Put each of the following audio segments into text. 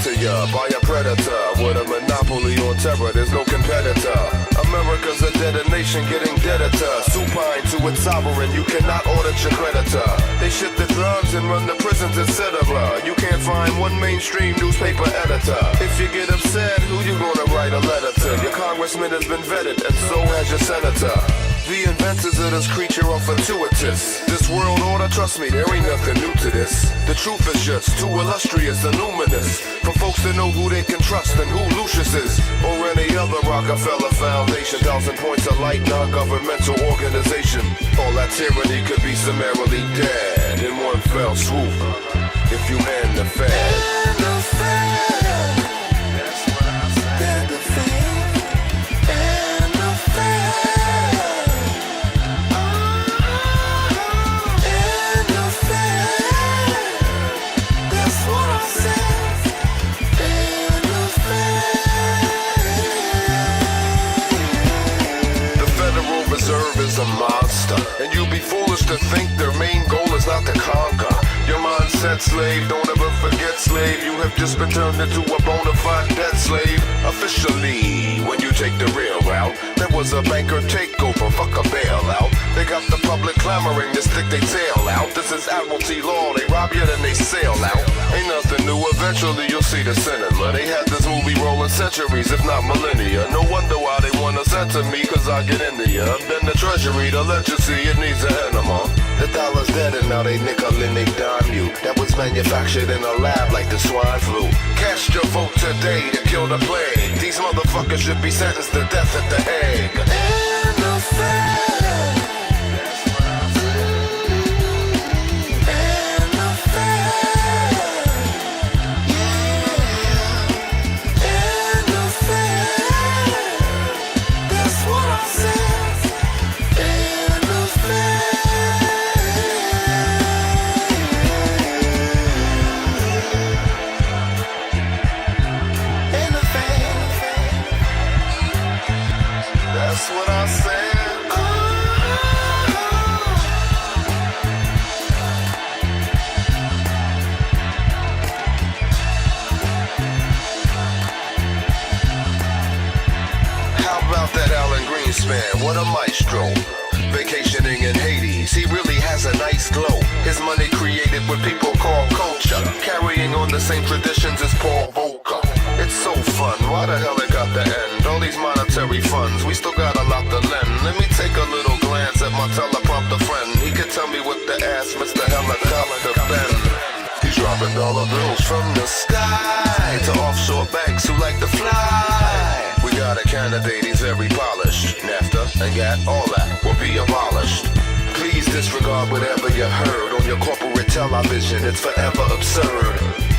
to ya by a predator with a monopoly on terror. There's no competitor. America's a detonation, getting deader to supine to its sovereign. You cannot audit your creditor. They ship the drugs and run the prisons, etc. You can't find one mainstream newspaper editor. If you get upset, who you gonna write a letter to? Your congressman has been vetted, and so has your senator. The inventors of this creature are fortuitous. This world order, trust me, there ain't nothing new to this. The truth is just too illustrious and luminous for folks to know who they can trust and who Lucius is, or any other Rockefeller Foundation. 1,000 points of light, non-governmental organization. All that tyranny could be summarily dead in one fell swoop if you end the Fed. A monster, and you'd be foolish to think their main goal is not to conquer. Your mindset, slave, don't ever forget, slave. You have just been turned into a bona fide debt slave. Officially, when you take the real route, there was a banker takeover, fuck a bailout. They got the public clamoring to stick their tail out. This is admiralty law, they rob you then they sail out. Ain't nothing new, eventually you'll see the cinema. They had this movie rolling centuries, if not millennia. No wonder why they wanna censor me, cause I get into ya. Been the treasury, the legacy, it needs an enema. The dollar's dead and now they nickel and they dime you. That was manufactured in a lab like the swine flu. Cast your vote today to kill the plague. These motherfuckers should be sentenced to death at the Hague. In the Fed. That's what I said. How about that Alan Greenspan? What a maestro. Vacationing in Hades, he really has a nice glow. His money created what people call culture, carrying on the same traditions as Paul Volcker. It's so fun, why the hell it got to end? All these monetary funds, we still got a lot to lend. Let me take a little glance at my teleprompter friend. He could tell me what to ask Mr. Helicopter Ben. He's dropping dollar bills from the sky to offshore banks who like to fly. We got a candidate, he's very polished. NAFTA and GATT, all that will be abolished. Please disregard whatever you heard on your corporate television, it's forever absurd.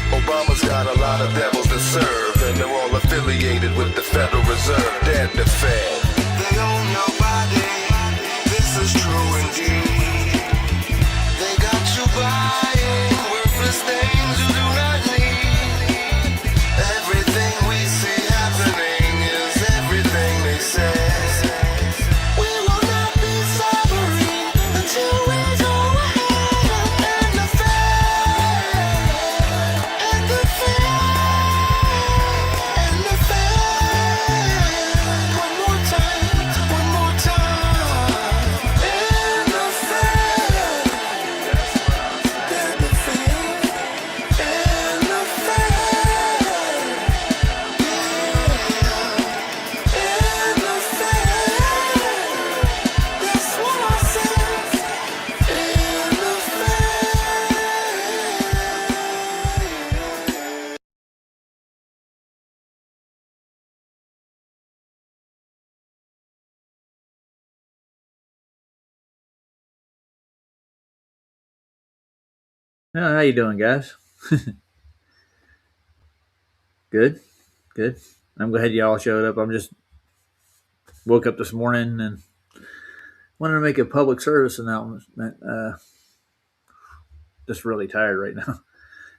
Obama's got a lot of devils to serve, and they're all affiliated with the Federal Reserve. Dead the Fed. They own your body, this is true indeed. They got you buying worthless things you do not need. Everything we see happening is everything they say. We will not be sovereign until we go ahead and the How you doing, guys? Good, good. I'm glad y'all showed up. I'm just woke up this morning and wanted to make a public service announcement. Just really tired right now.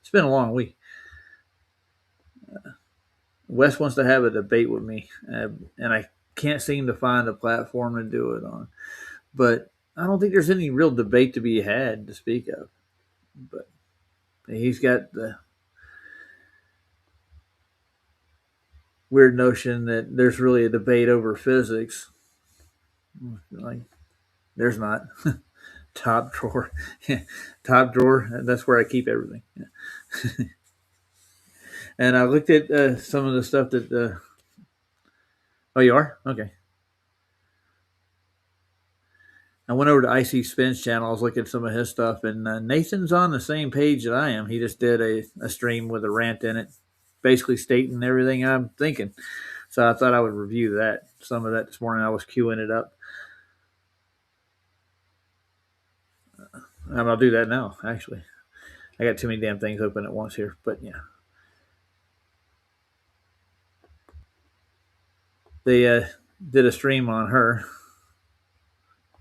It's been a long week. Wes wants to have a debate with me, and I can't seem to find a platform to do it on. But I don't think there's any real debate to be had to speak of. But he's got weird notion that there's really a debate over physics. Like, there's not. Top drawer, top drawer. That's where I keep everything. And I looked at some of the stuff that. Oh, you are okay. I went over to Icspin's channel. I was looking at some of his stuff, and Nathan's on the same page that I am. He just did a stream with a rant in it, basically stating everything I'm thinking. So I thought I would review that. Some of that this morning. I was queuing it up. I'll do that now. Actually, I got too many damn things open at once here. But yeah, they did a stream on her.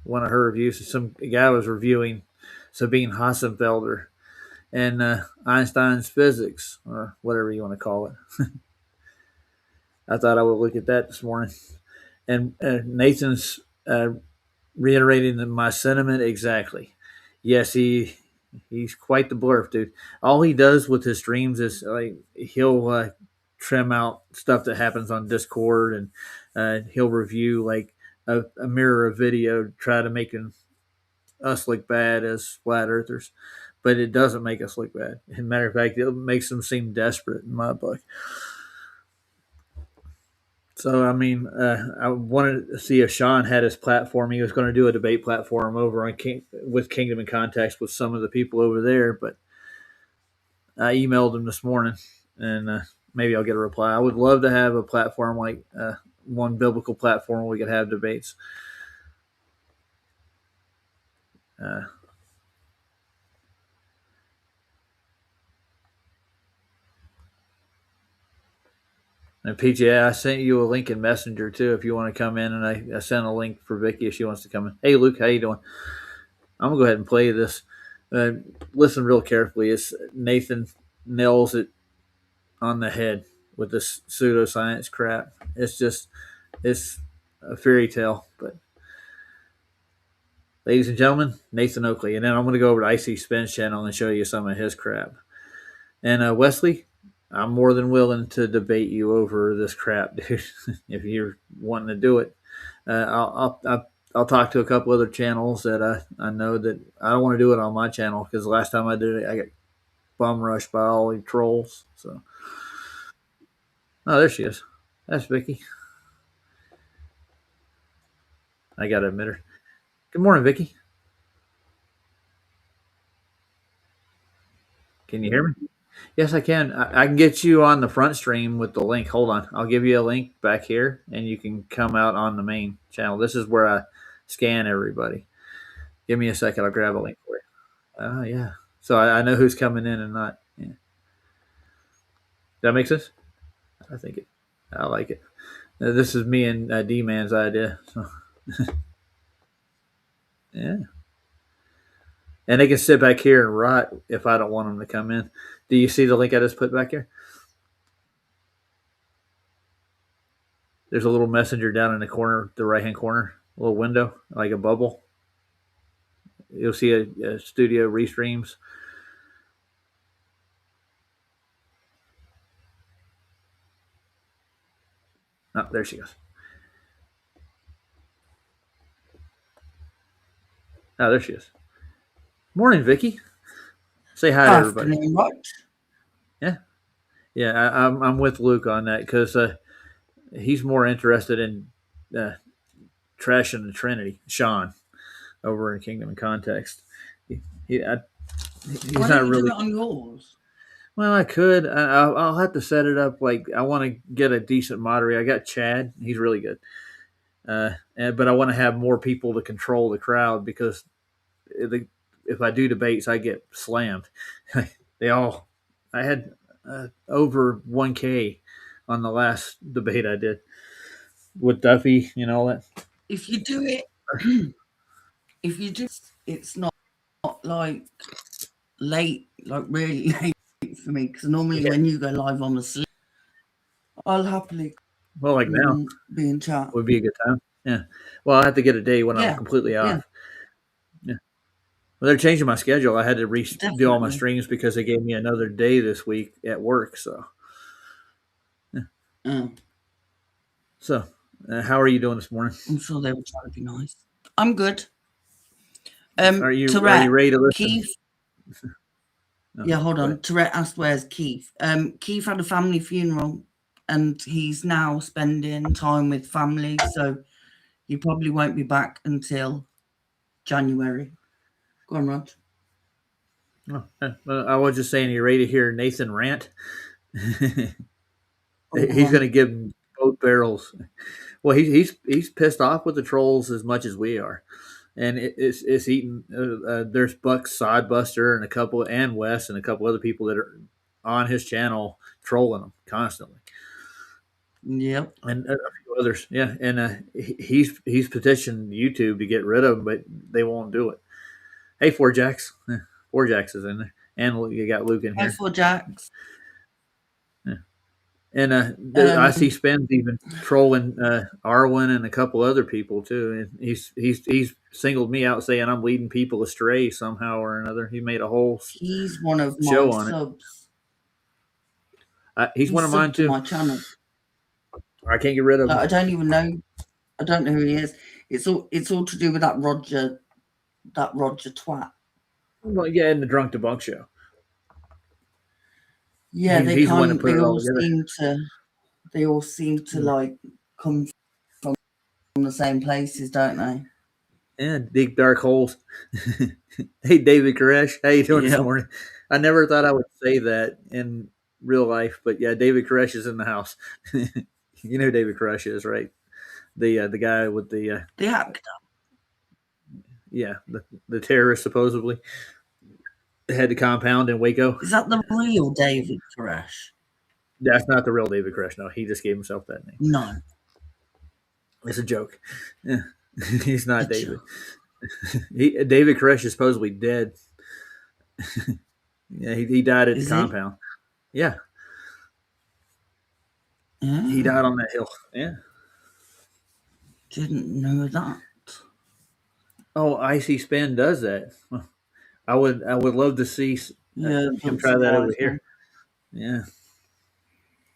One of her reviews. Some guy was reviewing Sabine Hassenfelder and Einstein's physics, or whatever you want to call it. I thought I would look at that this morning. And Nathan's reiterating my sentiment exactly. Yes, he's quite the blurf, dude. All he does with his streams is like he'll trim out stuff that happens on Discord, and he'll review like a mirror of video, try to make us look bad as flat earthers, but it doesn't make us look bad. As a matter of fact, it makes them seem desperate in my book. So I mean, I wanted to see if Sean had his platform. He was going to do a debate platform over on with Kingdom in Context with some of the people over there, but I emailed him this morning, and maybe I'll get a reply. I would love to have a platform like one biblical platform where we could have debates. Uh, And PJ, I sent you a link in Messenger too if you want to come in, and I sent a link for Vicky if she wants to come in. Hey, Luke, how you doing? I'm gonna go ahead and play this. Uh, Listen real carefully. It's Nathan nails it on the head with this pseudoscience crap. It's a fairy tale. But ladies and gentlemen, Nathan Oakley, and then I'm gonna go over to Icspin's channel and show you some of his crap. And Wesley, I'm more than willing to debate you over this crap, dude. If you're wanting to do it, I'll talk to a couple other channels that I know that I don't want to do it on my channel because the last time I did it, I got bum rushed by all the trolls. So, oh, there she is. That's Vicky. I gotta admit her. Good morning, Vicky. Can you hear me? Yes, I can. I can get you on the front stream with the link. Hold on. I'll give you a link back here and you can come out on the main channel. This is where I scan everybody. Give me a second. I'll grab a link for you. Oh, yeah. So I know who's coming in and not. Yeah. Does that make sense? I think it. I like it. This is me and D Man's idea. So, yeah. And they can sit back here and rot if I don't want them to come in. Do you see the link I just put back here? There's a little messenger down in the corner, the right hand corner, a little window, like a bubble. You'll see a studio restreams. Oh, there she goes. Oh, there she is. Morning, Vicky. Say hi to everybody. Afternoon, right? Yeah, yeah. I'm with Luke on that because he's more interested in uh, trashing the Trinity. Sean over in Kingdom and Context. He, I, he's Why not don't you really. do it on yours? Well, I could. I'll have to set it up. Like I want to get a decent moderator. I got Chad. He's really good. But I want to have more people to control the crowd because if I do debates, I get slammed. They all. I had over 1K on the last debate I did with Duffy and all that. If you do it, it's not like late, like really late for me. Because normally when you go live, I'm asleep. I'll happily Well, like now be in chat. would be a good time. Yeah. Well, I have to get a day when I'm completely off. Yeah. Yeah. Well, they're changing my schedule. I had to do all my streams because they gave me another day this week at work. So. Yeah. So, how are you doing this morning? I'm sure they were trying to be nice. I'm good. Are you Tourette, ready to listen? Keith. No, Yeah, hold go on. ahead. Tourette asked where's Keith. Keith had a family funeral and he's now spending time with family, so he probably won't be back until January. Go on, Rod. Oh, I was just saying, you ready to hear Nathan rant? Oh, go He's going on. to give him both barrels. Well, he's pissed off with the trolls as much as we are, and it's eating. There's Buck Sodbuster and Wes and a couple other people that are on his channel trolling him constantly, Yep. and a few others. Yeah, and he's petitioned YouTube to get rid of him, but they won't do it. Hey, Four Jacks, Four Jacks is in there, and you got Luke in Hi, here. for Jax. Yeah. And I see Um, Spence even trolling Arwen and a couple other people too. And he's singled me out, saying I'm leading people astray somehow or another. He made a whole he's one of my show on it. subs. He's one He's of mine subbed to too. my channel. I can't get rid of Like, him. I don't even know. I don't know who he is. It's all to do with that Roger twat. Well, yeah, in the Drunk Debunk show, Yeah, he's the one that put they it all all together. seem to like come from the same places, don't they? Yeah, deep dark holes. Hey, David Koresh, how you doing this Yep. morning? I never thought I would say that in real life, but yeah, David Koresh is in the house. You know who David Koresh is, right? The guy with the The actor. yeah, the terrorist supposedly had the compound in Waco. Is that the real David Koresh? That's not the real David Koresh. No, he just gave himself that name. No. It's a joke. Yeah. He's A not David. joke. David Koresh is supposedly dead. Yeah, he died at the Is he? compound. Yeah, he Yeah. died on that hill. Yeah. Didn't know that. Oh, Icspin does that. I would love to see Yeah, it him doesn't try that over surprise here. me. Yeah,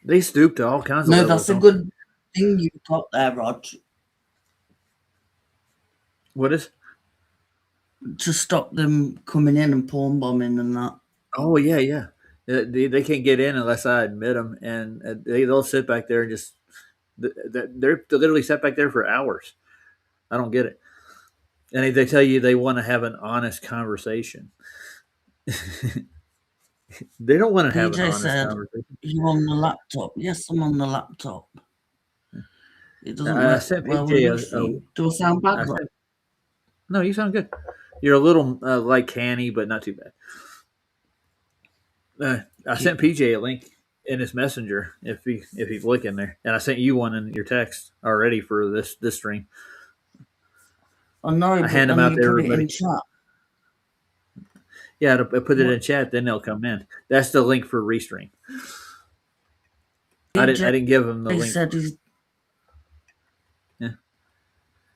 they stoop to all kinds of No, levels, that's a don't they? good thing you got there, Rod, What is? to stop them coming in and porn bombing and that. Oh yeah, yeah. They can't get in unless I admit them, and they'll sit back there and just they're literally sat back there for hours. I don't get it. And they tell you they want to have an honest conversation. They don't want to have an PJ honest said, conversation. you on the laptop? Yes, I'm on the laptop. It doesn't I work sent well with PJ a machine. Do I sound bad, I Rod? sent, no, you sound good. You're a little like canny, but not too bad. I sent Keep. PJ a link in his messenger if he's looking there, and I sent you one in your text already for this stream. I know, I but hand them then out you to put it everybody. in chat. Yeah, to put it What in chat, then they'll come in. That's the link for restream. I didn't. I PJ didn't give them the link. said Yeah,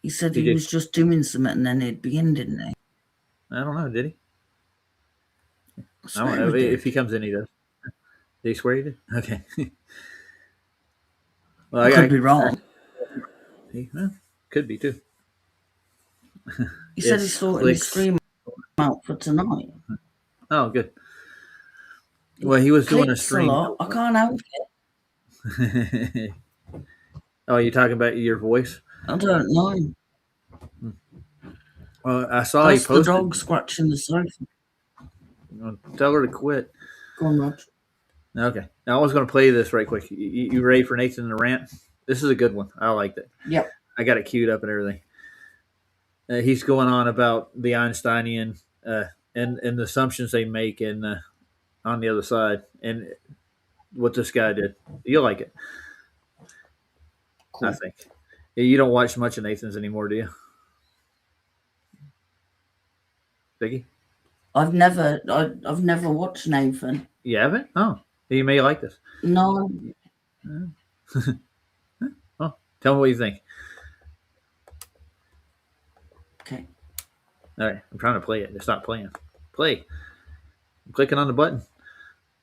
he said he he did. was just doing something and then he'd be in, didn't he? I don't know. Did he? I I don't swear know. he If did. he comes in, he does. Did he swear he did? Okay. Well, I could be wrong. well, could be too. He said he's It's sorting his clicks. stream out for tonight. Oh, good. Well, he was doing a Clicks a stream. lot. I can't help it. Oh, you talking about your voice? I don't know. Well, I saw he That's the posted. dog scratching the sofa. Tell her to quit. Go on, Rod. Okay. Now I was going to play this right quick. You ready for Nathan the rant? This is a good one. I liked it. Yep. I got it queued up and everything. He's going on about the Einsteinian and the assumptions they make on the other side and what this guy did. You'll like it, I Cool. think. You don't watch much of Nathan's anymore, do you, Vicky? I've never watched Nathan. You haven't? Oh, you may like this. No. Oh, tell me what you think. Okay. All right, I'm trying to play it. It's not playing. Play. I'm clicking on the button.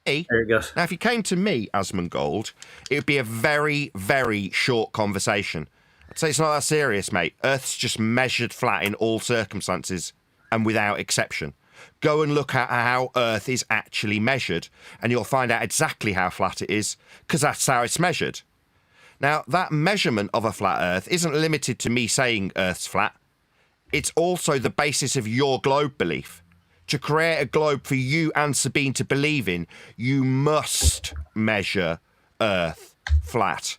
There it goes. Now, if you came to me, Asmongold, it would be a very, very short conversation. I'd say it's not that serious, mate. Earth's just measured flat in all circumstances and without exception. Go and look at how Earth is actually measured, and you'll find out exactly how flat it is, because that's how it's measured. Now, that measurement of a flat Earth isn't limited to me saying Earth's flat. It's also the basis of your globe belief. To create a globe for you and Sabine to believe in, you must measure Earth flat.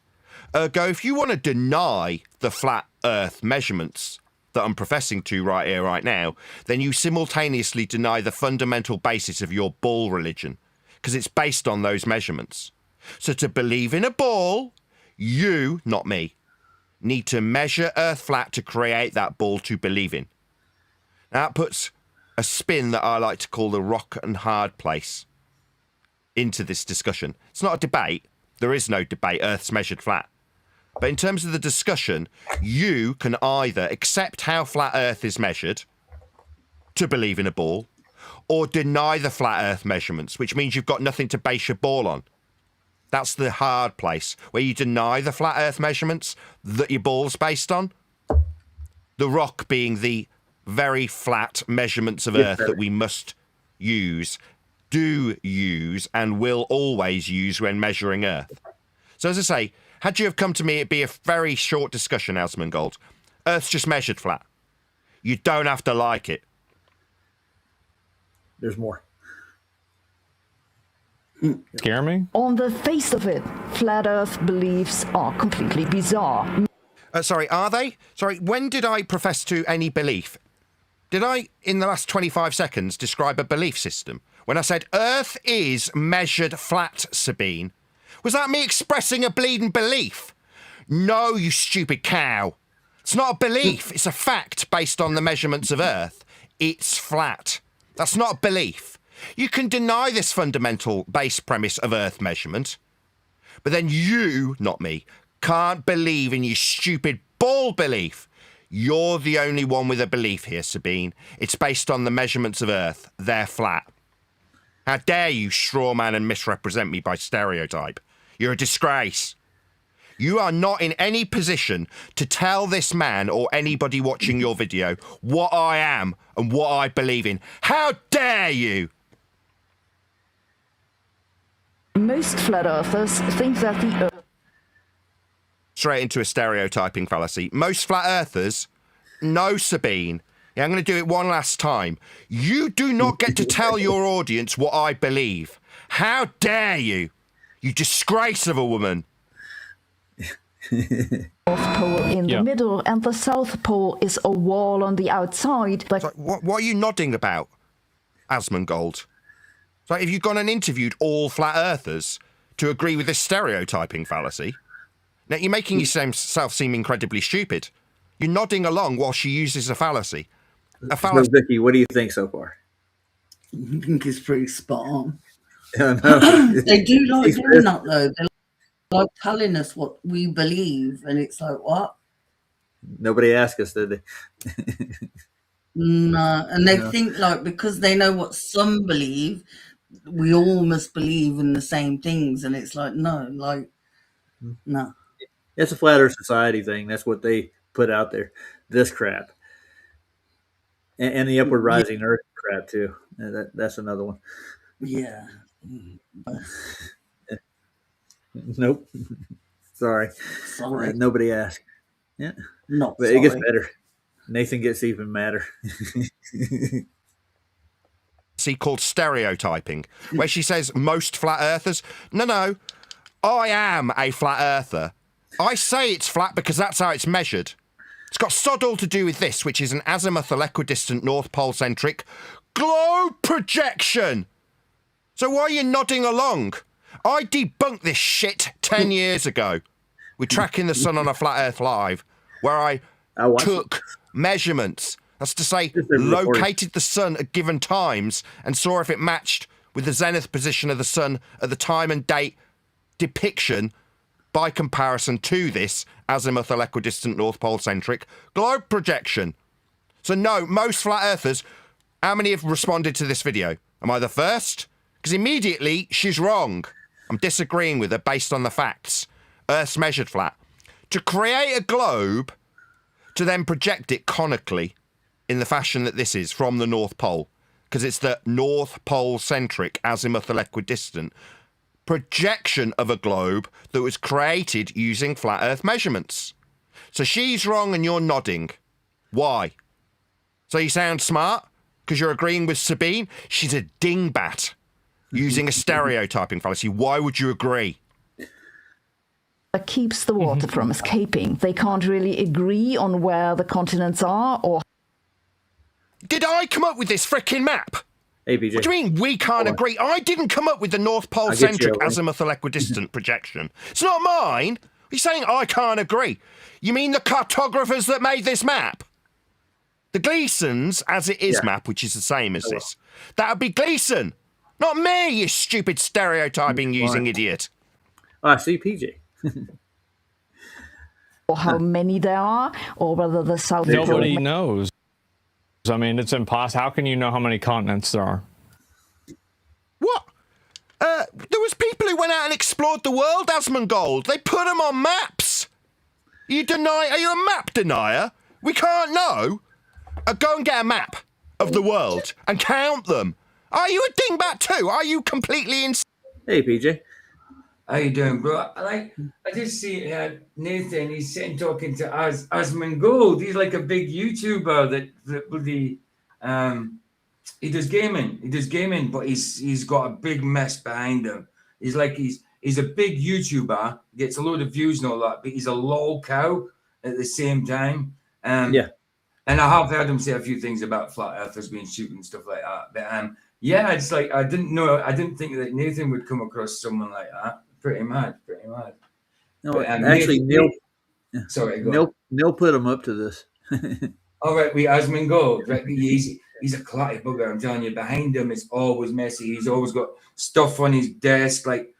Ergo, if you want to deny the flat Earth measurements that I'm professing to right here, right now, then you simultaneously deny the fundamental basis of your ball religion, because it's based on those measurements. So to believe in a ball, you, not me, need to measure Earth flat to create that ball to believe in. Now, that puts a spin that I like to call the rock and hard place into this discussion. It's not a debate. There is no debate. Earth's measured flat. But in terms of the discussion, you can either accept how flat Earth is measured to believe in a ball, or deny the flat Earth measurements, which means you've got nothing to base your ball on. That's the hard place, where you deny the flat Earth measurements that your ball's based on. The rock being the very flat measurements of Earth that we must use, do use, and will always use when measuring Earth. So as I say, had you have come to me, it'd be a very short discussion, Asmongold. Earth's just measured flat. You don't have to like it. There's more. Jeremy? On the face of it, flat Earth beliefs are completely bizarre. Sorry, are they? Sorry, when did I profess to any belief? Did I, in the last 25 seconds, describe a belief system? When I said Earth is measured flat, Sabine, was that me expressing a bleeding belief? No, you stupid cow. It's not a belief. It's a fact based on the measurements of Earth. It's flat. That's not a belief. You can deny this fundamental base premise of Earth measurement, but then you, not me, can't believe in your stupid ball belief. You're the only one with a belief here, Sabine. It's based on the measurements of Earth. They're flat. How dare you strawman and misrepresent me by stereotype? You're a disgrace. You are not in any position to tell this man or anybody watching your video what I am and what I believe in. How dare you? Most flat earthers think that the Earth... Straight into a stereotyping fallacy. Most flat earthers, no, Sabine. Yeah, I'm going to do it one last time. You do not get to tell your audience what I believe. How dare you? You disgrace of a woman. North Pole in the middle and the South Pole is a wall on the outside. But So, what are you nodding about, Asmongold? So have you gone and interviewed all flat earthers to agree with this stereotyping fallacy? Now, you're making yourself seem incredibly stupid. You're nodding along while she uses a fallacy. A So, fallacy. Vicky, what do you think so far? I think it's pretty spot on. No. They do like doing that though. They're like telling us what we believe, and it's like, what? Nobody asked us, did they? No, and they No. think like because they know what some believe, we all must believe in the same things, and it's like no, no. It's a flat Earth society thing. That's what they put out there. This crap. And the upward rising Earth crap, too. That's another one. Yeah. Nope. Sorry. Sorry. Nobody asked. Yeah. Not But sorry. it gets better. Nathan gets even madder. Called stereotyping, where she says most flat earthers. No, I am a flat earther. I say it's flat because that's how it's measured. It's got sod all to do with this, which is an azimuthal equidistant North Pole centric globe projection. So why are you nodding along? I debunked this shit 10 years ago with Tracking the Sun on a Flat Earth Live, where I watched took measurements. That's to say, Just a recording. located the sun at given times and saw if it matched with the zenith position of the sun at the time and date depiction by comparison to this azimuthal equidistant North Pole centric globe projection. So no, most flat earthers, how many have responded to this video? Am I the first? Because immediately she's wrong. I'm disagreeing with her based on the facts. Earth's measured flat. To create a globe, to then project it conically in the fashion that this is from the North Pole, because it's the North Pole centric azimuthal equidistant projection of a globe that was created using flat Earth measurements. So she's wrong and you're nodding. Why? So you sound smart because you're agreeing with Sabine? She's a dingbat using a stereotyping fallacy. Why would you agree? That keeps the water from escaping. They can't really agree on where the continents are or. Did I come up with this frickin' map? Hey, BJ. What do you mean we can't agree? I didn't come up with the North Pole centric azimuthal equidistant projection. It's not mine. You're saying I can't agree. You mean the cartographers that made this map? The Gleasons as it is map, which is the same as this. That would be Gleason. Not me, you stupid stereotyping using idiot. Oh, I see PJ. or how many there are, or whether the South Pole. Nobody knows. I mean, it's impossible. How can you know how many continents there are? What? There was people who went out and explored the world, Asmongold. They put them on maps. Are you a map denier? We can't know. Go and get a map of the world and count them. Are you a dingbat too? Are you completely insane? Hey, PJ. How you doing, bro? I just see Nathan. He's sitting talking to Asmongold. He's like a big YouTuber that bloody he does gaming. He does gaming, but he's got a big mess behind him. He's a big YouTuber. Gets a load of views and all that, but he's a lol cow at the same time. Yeah. And I have heard him say a few things about flat earthers being stupid and stuff like that. But yeah, it's like I didn't think that Nathan would come across someone like that. Pretty mad. No, But, actually, Neil. Sorry, go on. Neil put him up to this. All right, we Asmongold. Right, he's a clatty bugger. I'm telling you, behind him it's always messy. He's always got stuff on his desk, like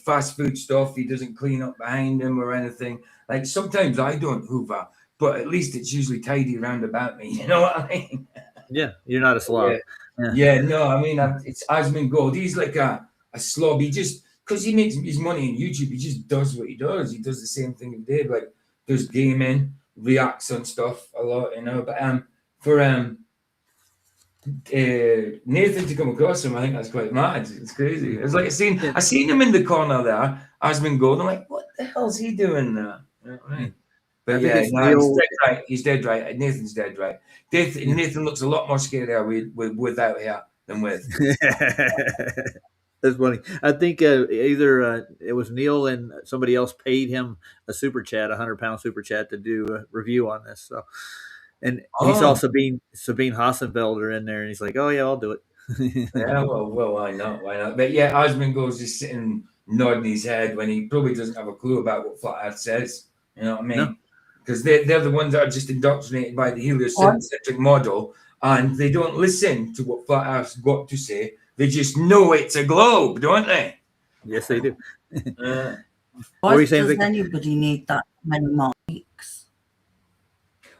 fast food stuff. He doesn't clean up behind him or anything. Like sometimes I don't hoover, but at least it's usually tidy around about me. You know what I mean? Yeah, you're not a slob. Yeah. No, I mean it's Asmongold. He's like a slob. He just because he makes his money on YouTube, he just does what he does. He does the same thing he did, like does gaming, reacts on stuff a lot, But for Nathan to come across him, I think that's quite mad. It's crazy. It's like I seen him in the corner there, Asmongold. I'm like, what the hell's he doing there? You know what I mean? But yeah, he's dead right. Nathan's dead right. Nathan looks a lot more scarier without hair than with. That's funny. I think either it was Neil and somebody else paid him a super chat, £100 super chat, to do a review on this. So, and he saw Sabine Hassenfelder in there, and he's like, "Oh yeah, I'll do it." Yeah, well, why not? But yeah, Asmongold's just sitting nodding his head when he probably doesn't have a clue about what flat Earth says. You know what I mean? Because they're the ones that are just indoctrinated by the heliocentric model, and they don't listen to what flat Earth's got to say. They just know it's a globe, don't they? Yes, they do. Why does anybody need that many mics?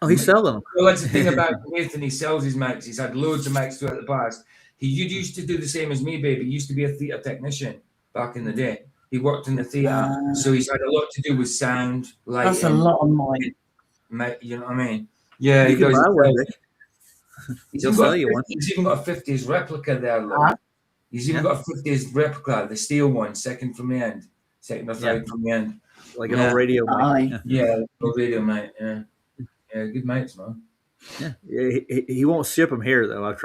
Oh, he's selling them. Well, that's the thing about Nathan. He sells his mics. He's had loads of mics throughout the past. You used to do the same as me, baby. He used to be a theatre technician back in the day. He worked in the theatre, so he's had a lot to do with sound, lighting. That's a lot of mic. You know what I mean? Yeah, he does. He's even got a 50s replica there, look. He's even got a 50s replica, the steel one, second from the end. Second or third from the end. Like an old radio mic. Yeah, old radio mic, yeah. Yeah, good mates, man. Yeah, he won't ship them here, though. I've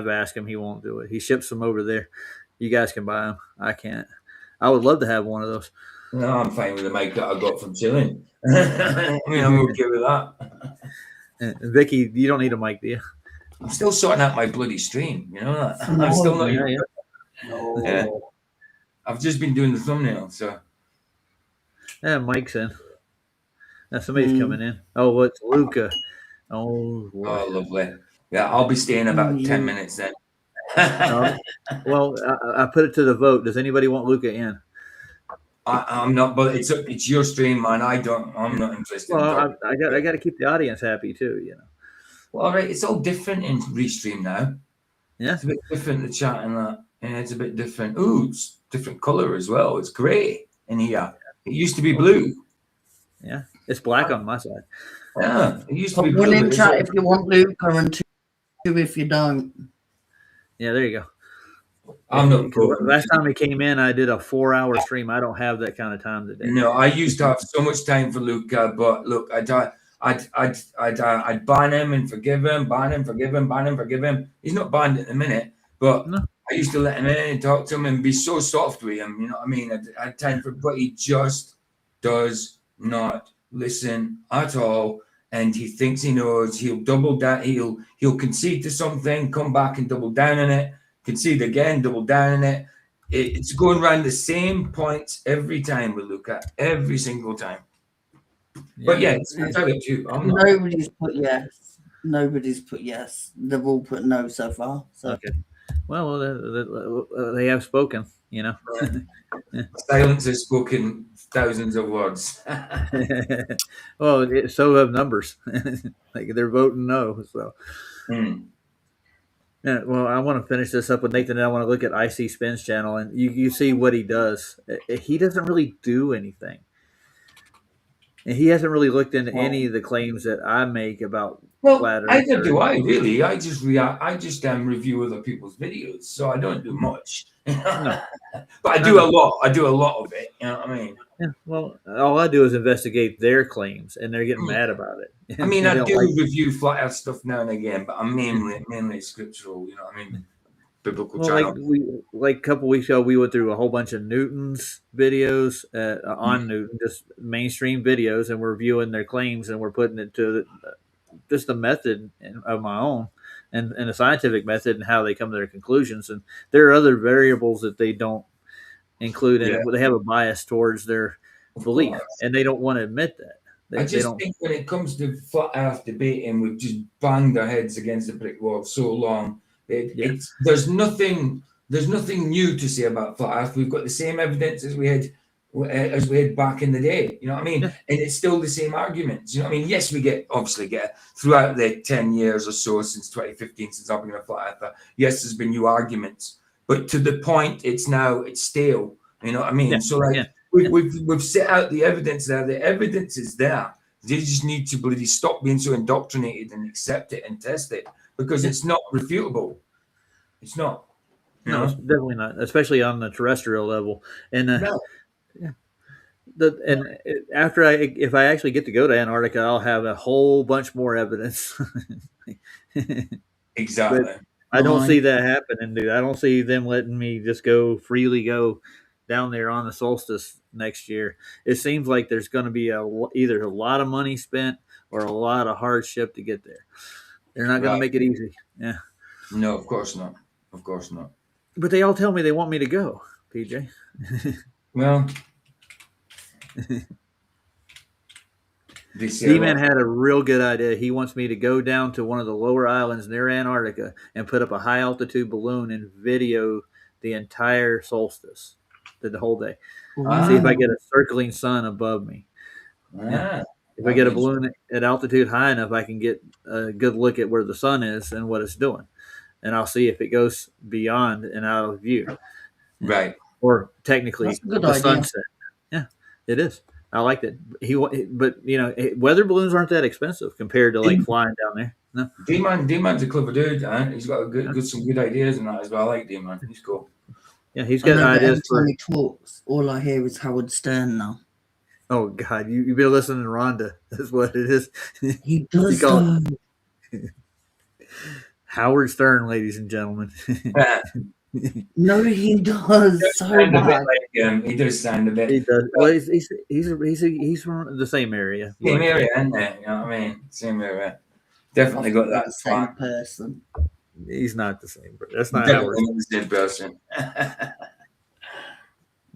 asked him, he won't do it. He ships them over there. You guys can buy them. I can't. I would love to have one of those. No, I'm fine with the mic that I got from chilling. I mean, I'm okay with that. Vicky, you don't need a mic, do you? I'm still sorting out my bloody stream. You know that? I'm still not. Yeah. I've just been doing the thumbnail, so. Yeah, Mike's in. Now somebody's coming in. Oh, it's Luca. Oh, lovely. Yeah, I'll be staying about 10 minutes then. Well, I put it to the vote. Does anybody want Luca in? I'm not, but it's your stream, man. I'm not interested. Well, I got to keep the audience happy too, Well, all right, it's all different in Restream now. Yeah, it's a bit different, the chat and that. and it's a bit different. Ooh, it's different color as well. It's grey in here. It used to be blue. Yeah, it's black on my side. Yeah, it used to Put be one blue. in but it's chat all- if you want Luca and two if you don't. Yeah, there you go. I'm not 'Cause going. last time he came in, I did a 4-hour stream. I don't have that kind of time today. No, I used to have so much time for Luca, but look, I'd ban him and forgive him, ban him, forgive him, ban him, forgive him. He's not banned at the minute, but No. I used to let him in and talk to him and be so soft with him. You know what I mean? I had time for, but he just does not listen at all, and he thinks he knows. He'll double down. He'll concede to something, come back and double down on it, concede again, double down on it. It's going around the same points every time with Luca, every single time. But yeah, it's entirely up to you. I'm not. Nobody's put yes. Nobody's put yes. They've all put no so far. So Okay. Well, they have spoken, you know. Silence has spoken thousands of words. Well, so have numbers. Like they're voting no. So, Hmm. yeah, well, I want to finish this up with Nathan. And I want to look at Icspin's channel, and you see what he does. He doesn't really do anything, and he hasn't really looked into any of the claims that I make about Well, flat Earth. either do I really. I just react. I just review other people's videos, so I don't do much. No. But I do a lot. I do a lot of it. You know what I mean? Yeah, well, all I do is investigate their claims, and they're getting mad about it. I mean, They I don't do like- review flat Earth stuff now and again, but I'm mainly scriptural. You know what I mean? Biblical Well, channel. like a couple weeks ago, we went through a whole bunch of Newton's videos on Newton, just mainstream videos, and we're viewing their claims, and we're putting it to just a method of my own, and a scientific method, and how they come to their conclusions. And there are other variables that they don't include in it. They have a bias towards their belief, and they don't want to admit that. I They just don't. think when it comes to flat Earth debating, we've just banged our heads against the brick wall so long. It's there's nothing new to say about flat Earth. We've got the same evidence as we had back in the day. You know what I mean? Yeah. And it's still the same arguments. You know what I mean? Yes, we obviously get throughout the 10 years or so since 2015, since I've been a flat Earther. Yes, there's been new arguments, but to the point, it's stale. You know what I mean? Yeah. So like. Yeah. We've set out the evidence there. The evidence is there. They just need to bloody stop being so indoctrinated and accept it and test it, because it's not refutable. It's not. No, it's definitely not, especially on the terrestrial level. And No. after if I actually get to go to Antarctica, I'll have a whole bunch more evidence. Exactly. But I don't see that happening, dude. I don't see them letting me just freely go down there on the solstice next year. It seems like there's going to be either a lot of money spent or a lot of hardship to get there. They're not going to make it easy. Yeah. No, of course not. Of course not. But they all tell me they want me to go, PJ. Well, D-Man had a real good idea. He wants me to go down to one of the lower islands near Antarctica and put up a high altitude balloon and video the entire solstice, the whole day. See if I get a circling sun above me. If I get a balloon at altitude high enough, I can get a good look at where the sun is and what it's doing. And I'll see if it goes beyond and out of view. Right. Or technically That's a good the idea. sunset. Yeah, it is. I liked it. But weather balloons aren't that expensive compared to like flying down there. No. D-Man's a clever dude, and he's got some good ideas in that as well. I like D-Man. He's cool. Yeah, he's got Every ideas for. time he talks, all I hear is Howard Stern now. Oh God, you've been listening to Rhonda. That's what it is. He does. call Howard Stern, ladies and gentlemen. No, he does so bad. He does sound a bit. He does. Well, he's from the same area. Same area, isn't it? You know what I mean? Same area. Definitely got that same person. He's not the same. That's not Definitely Howard. the same person.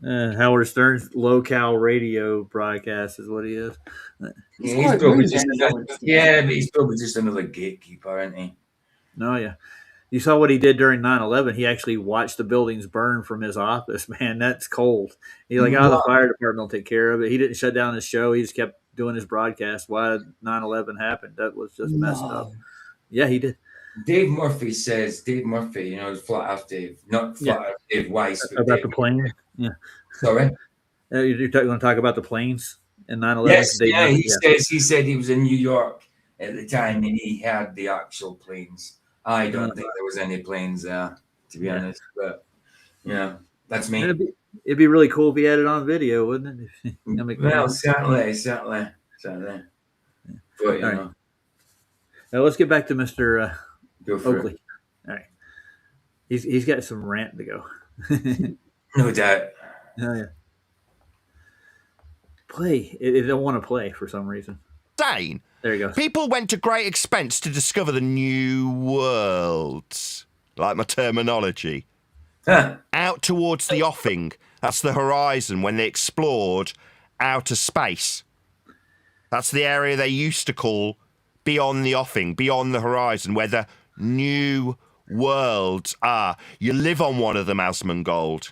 Howard Stern's low-cal radio broadcast is what he is. He's probably just but he's probably just another gatekeeper, isn't he? No, yeah. You saw what he did during 9/11. He actually watched the buildings burn from his office. Man, that's cold. He's like, the fire department will take care of it. He didn't shut down his show. He just kept doing his broadcast while 9/11 happened. That was just messed up. Yeah, he did. Dave Murphy, you know, Flat Earth Dave, not Flat Earth Dave Weiss, but About Dave. the plane. Yeah. Sorry. You're going to talk about the planes in 9/11? Yes, Dave yeah, Murphy? he said he was in New York at the time and he had the actual planes. I don't think there was any planes there, to be honest. But yeah, that's me. It'd be really cool if he had it on video, wouldn't it? Well, certainly. But you All right. know, Now let's get back to Mr. go for Oakley. it. All right. He's got some rant to go. No doubt. Oh, yeah. Play. They don't want to play for some reason. Dane. There he goes. People went to great expense to discover the new world. Like my terminology. Huh. Out towards the offing. That's the horizon when they explored outer space. That's the area they used to call beyond the offing, beyond the horizon, where the new worlds are. You live on one of them, Asmongold.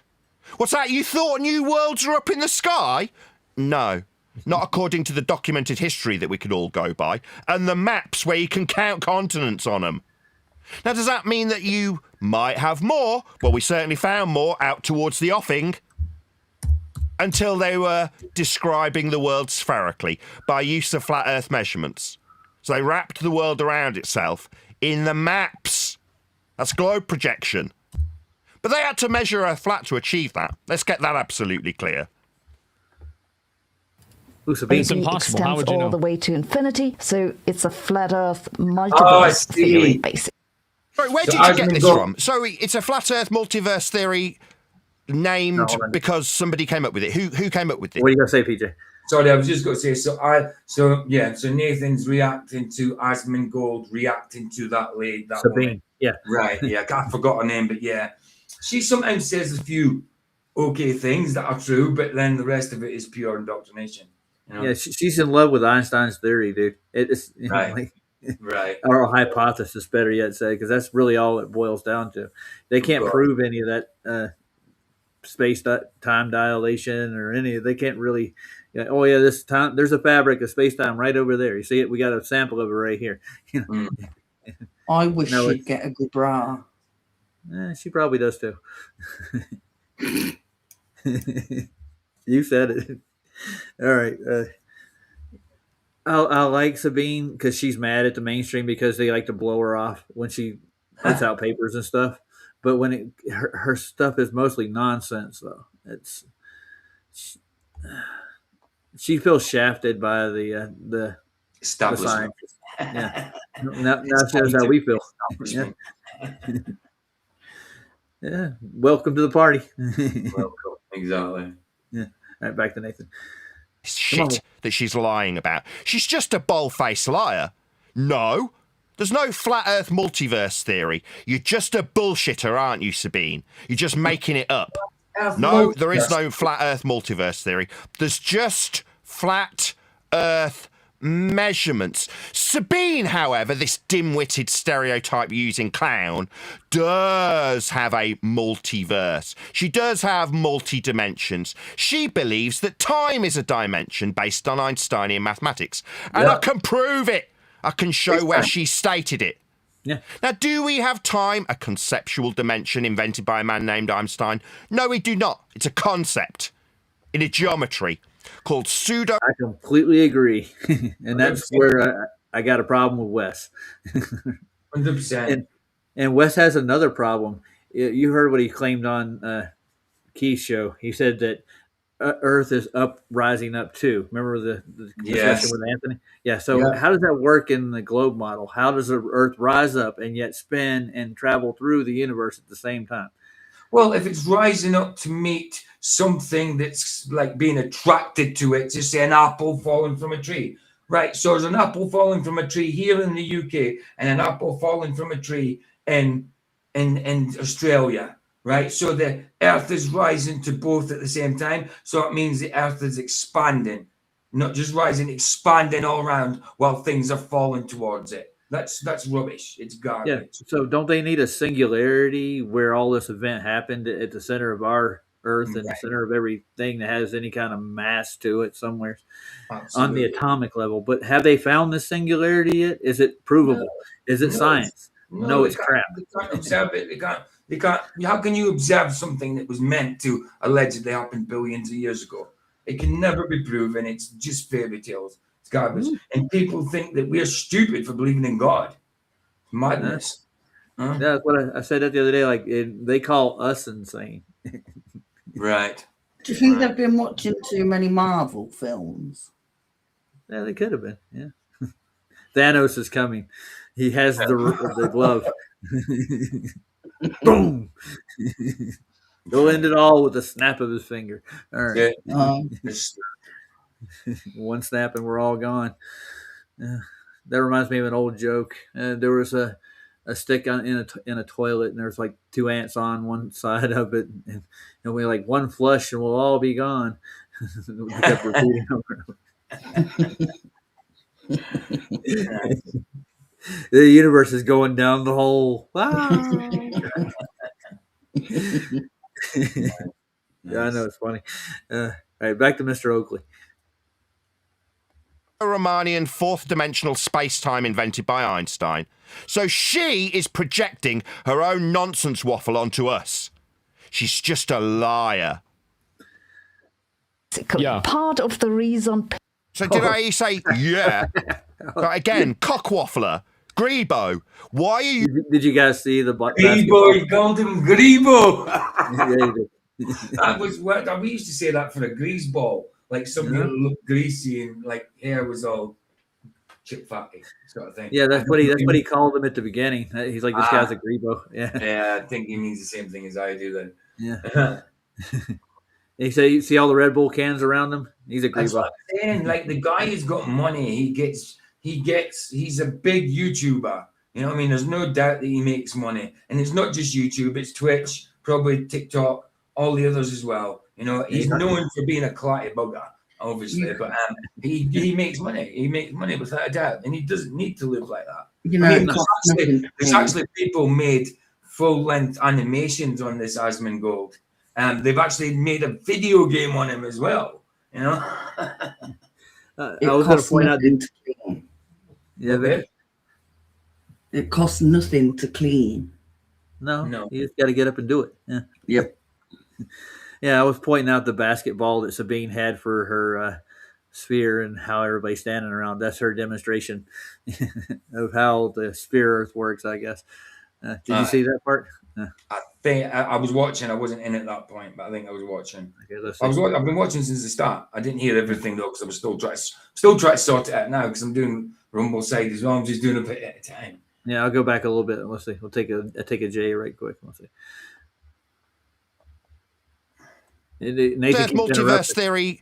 What's that? You thought new worlds were up in the sky? No. Not according to the documented history that we could all go by, and the maps where you can count continents on them. Now, does that mean that you might have more? Well, we certainly found more out towards the offing until they were describing the world spherically by use of flat Earth measurements. So they wrapped the world around itself in the maps. That's globe projection. But they had to measure Earth flat to achieve that. Let's get that absolutely clear. It's impossible. How Extends would you all know? the way to infinity, so it's a flat Earth I multiverse see. theory, basically. Sorry, where So did you get this Asmongold- from? So it's a flat Earth multiverse theory named No, hold on. because somebody came up with it. Who came up with it? What are you going to say, PJ? Sorry, I was just going to say. So Nathan's reacting to Asmongold, reacting to that lady, that woman. Sabine. Yeah. Right, yeah, I forgot her name, but yeah. She sometimes says a few okay things that are true, but then the rest of it is pure indoctrination. You know? Yeah, she's in love with Einstein's theory, dude. It's Right. like, Right. or hypothesis, better yet said, because that's really all it boils down to. They can't Right. prove any of that time dilation or any. They can't really. Oh yeah, this time there's a fabric of space time right over there. You see it? We got a sample of it right here. I wish No, she'd get a good bra. She probably does too. You said it. All right. I like Sabine because she's mad at the mainstream because they like to blow her off when she puts out papers and stuff. But when her stuff is mostly nonsense, though, she feels shafted by the Establishment. scientists. Yeah. Now shows how we feel. Yeah. Yeah. Welcome to the party. Welcome. Exactly. Yeah. All right, back to Nathan. Shit that she's lying about. She's just a bold-faced liar. No, there's no flat Earth multiverse theory. You're just a bullshitter, aren't you, Sabine? You're just making it up. No, there is no flat Earth multiverse theory. There's just flat Earth measurements. Sabine, however, this dim-witted stereotype-using clown, does have a multiverse. She does have multi-dimensions. She believes that time is a dimension based on Einsteinian mathematics. And I can prove it. I can show where she stated it. Yeah. Now, do we have time, a conceptual dimension invented by a man named Einstein? No, we do not. It's a concept in a geometry called pseudo. I completely agree. And that's where I got a problem with Wes. 100%. And Wes has another problem. You heard what he claimed on Key's show. He said that Earth is rising up too. Remember the Yes. discussion with Anthony? Yeah. So how does that work in the globe model? How does the Earth rise up and yet spin and travel through the universe at the same time? Well, if it's rising up to meet something that's like being attracted to it, just say an apple falling from a tree, right? So there's an apple falling from a tree here in the UK and an apple falling from a tree in Australia, right? So the Earth is rising to both at the same time. So it means the Earth is expanding, not just rising, expanding all around while things are falling towards it. That's rubbish. It's garbage. Yeah. So don't they need a singularity where all this event happened at the center of our Earth and the center of everything that has any kind of mass to it somewhere Absolutely. on the atomic level? But have they found the singularity yet? Is it provable? Is it science? No, they it's can't, crap. They can't observe it. They can't. How can you observe something that was meant to allegedly happen billions of years ago? It can never be proven. It's just fairy tales. It's garbage. And people think that we're stupid for believing in God. Madness. Huh? Yeah, that's what I said that the other day. Like they call us insane. Right. Do you think they've been watching too many Marvel films? Yeah, they could have been. Yeah, Thanos is coming. He has the glove. Boom. He'll end it all with a snap of his finger. All right, It's- one snap and we're all gone. That reminds me of an old joke. There was a stick in a toilet, and there's like two ants on one side of it, and we like one flush, and we'll all be gone. We kept repeating over. The universe is going down the hole. Wow. Yeah, I know it's funny. All right, back to Mr. Oakley. Riemannian fourth dimensional space-time invented by Einstein. So she is projecting her own nonsense waffle onto us. She's just a liar. Yeah. Part of the reason. So did I say yeah? But again, cockwaffler, Grebo. Why are you? Did you guys see the Grebo, you called him Grebo. Yeah, you did. That was what we used to say that for a grease ball, like somebody Yeah. that looked greasy and like hair was all chip fatty sort of thing. Yeah, that's what he called him at the beginning. He's like, this guy's a grebo. Yeah, Yeah, I think he means the same thing as I do then. yeah. He said, you see all the Red Bull cans around him? He's a That's grebo. what I'm saying. Like the guy who's got money, he's a big YouTuber. You know what I mean? There's no doubt that he makes money. And it's not just YouTube, it's Twitch, probably TikTok, all the others as well. You know, he's known for being a clatty bugger, obviously, but he makes money. He makes money without a doubt. And he doesn't need to live like that. You know, I mean, it costs nothing. there's actually people made full-length animations on this Asmongold. Gold. And they've actually made a video game on him as well. You know? I It was going to costs point out. nothing to clean. Yeah, Okay. It costs nothing to clean. no, you just got to get up and do it. Yeah. Yep. Yeah, I was pointing out the basketball that Sabine had for her sphere and how everybody's standing around. That's her demonstration of how the sphere Earth works, I guess. Did you see that part? I think I was watching. I wasn't in at that point, but I think I was watching. Okay, let's see. I've been watching since the start. I didn't hear everything though, because I was still trying to sort it out now because I'm doing Rumble side as well. I'm just doing a bit at a time. Yeah, I'll go back a little bit. Let's see. We'll take a J right quick. Let's see. Nathan There's keeps multiverse interrupting. theory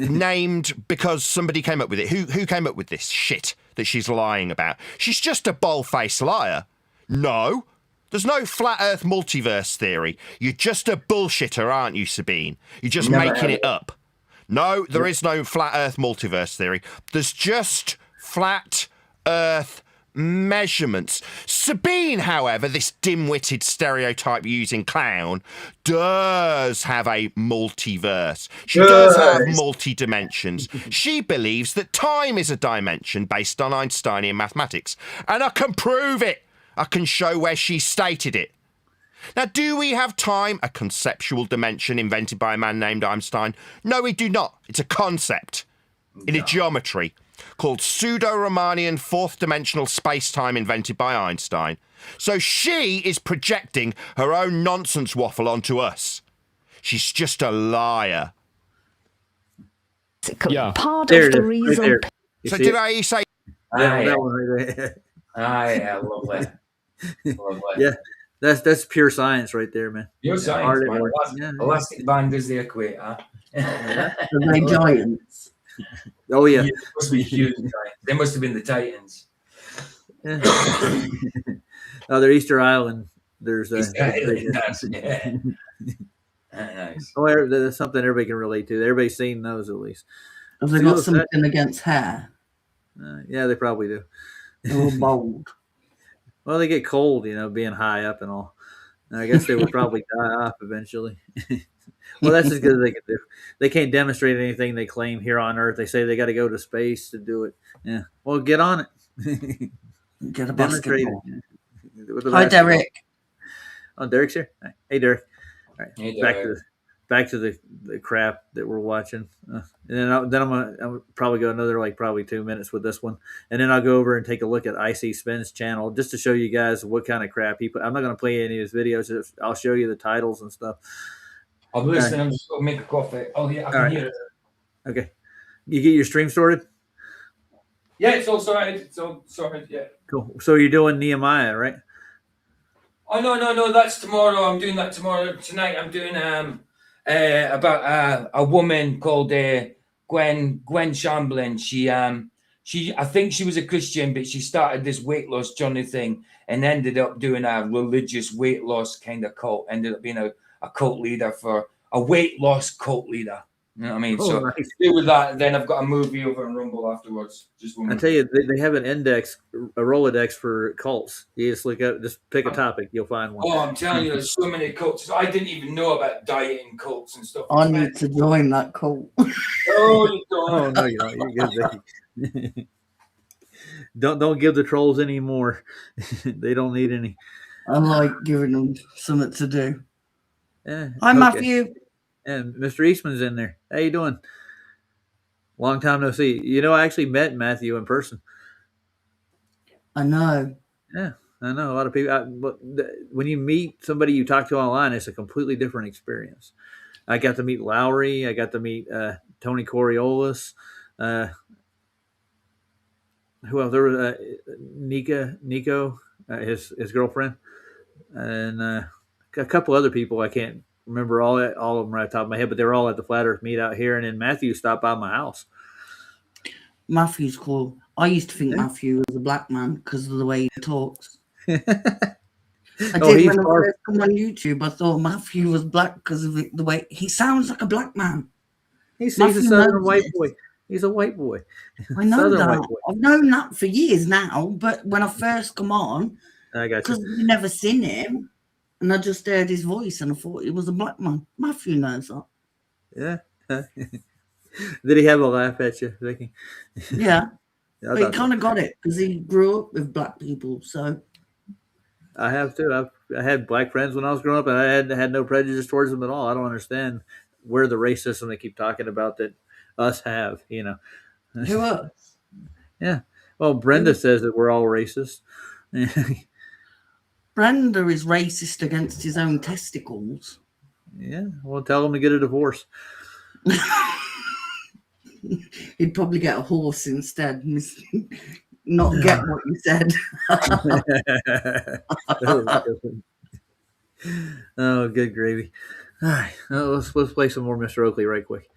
named because somebody came up with it. Who came up with this shit that she's lying about? She's just a bold-faced liar. No. There's no flat earth multiverse theory. You're just a bullshitter, aren't you, Sabine? You're just making it up. No, there is no flat earth multiverse theory. There's just flat earth measurements. Sabine, however, this dim-witted stereotype-using clown, does have a multiverse. She does have multi-dimensions. She believes that time is a dimension based on Einsteinian mathematics. And I can prove it. I can show where she stated it. Now, do we have time? A conceptual dimension invented by a man named Einstein? No, we do not. It's a concept in a geometry called pseudo-Riemannian fourth dimensional space-time invented by Einstein. So she is projecting her own nonsense waffle onto us. She's just a liar. Yeah. Part There of it the is, right reason. there. You So see did it? I say That one right there. Yeah, lovely. Yeah, that's pure science right there, man. Your Yeah, science, hard at man. work. Elastic band is the equator. Are they giants? Oh yeah. Yeah, must be huge. They must have been the Titans. Yeah. Oh, they're Easter Island. There's Yeah. Nice. oh, that's something everybody can relate to. Everybody's seen those at least. Have they See, got look, something against hair? Yeah, they probably do. They're all bald. Well, they get cold, being high up and all. And I guess they would probably die off eventually. Well, that's as good as they can do. They can't demonstrate anything they claim here on Earth. They say they got to go to space to do it. Yeah. Well, get on it. Get a Demonstrate basketball. it. with the Hi, basketball. Derek. Oh, Derek's here. Hey, Derek. All right, Hey, back to the crap that we're watching, and then I'm gonna probably go another probably 2 minutes with this one, and then I'll go over and take a look at Icspin's channel just to show you guys what kind of crap he put. I'm not gonna play any of his videos. I'll show you the titles and stuff. I'm listening. I'm just going to make a coffee. Oh, yeah, I can hear it. Okay, you get your stream sorted. Yeah, it's all sorted. It's all sorted, yeah. Cool. So you're doing Nehemiah, right? Oh, no, that's tomorrow. I'm doing that tomorrow. Tonight I'm doing about a woman called Gwen Shamblin. She I think she was a Christian, but she started this weight loss journey thing and ended up doing a religious weight loss kind of cult. Ended up being a cult leader for a weight loss cult leader. You know what I mean? Oh, So nice. do with that. Then I've got a movie over in Rumble afterwards. Just one I tell you, they have an index, a Rolodex for cults. You just look up, just pick a topic, you'll find one. Oh, I'm telling you, there's so many cults. I didn't even know about dieting cults and stuff. I need to join that cult. Oh, you don't. Oh no, you don't. You're good, Becky. Don't give the trolls any more. They don't need any. I like giving them something to do. Yeah, Hi, okay. Matthew. And Mr. Eastman's in there. How you doing? Long time no see. You know, I actually met Matthew in person. I know. Yeah, I know a lot of people. But when you meet somebody you talk to online, it's a completely different experience. I got to meet Lowry. I got to meet Tony Coriolis. Who else? There was Nico, his girlfriend, and a couple other people. I can't remember all of them right off the top of my head, but they were all at the Flat Earth meet out here. And then Matthew stopped by my house. Matthew's cool. I used to think Matthew was a black man because of the way he talks. I did when I first come on YouTube. I thought Matthew was black because of the way he sounds like a black man. He's a Southern white boy. He's a white boy. I know that. I've known that for years now. But when I first come on, I got because we've never seen him, and I just heard his voice, and I thought he was a black man. Matthew knows that. Yeah. Did he have a laugh at you, Vicky? Yeah. But he kind of got it because he grew up with black people. So I have too. I had black friends when I was growing up, and I had no prejudice towards them at all. I don't understand where the racism they keep talking about that us have. You know, who else? Yeah. Well, Brenda says that we're all racist. Brenda is racist against his own testicles. Yeah. Well, tell him to get a divorce. He'd probably get a horse instead. Not get what you said. Oh, good gravy. All right, let's play some more Mr. Oakley right quick.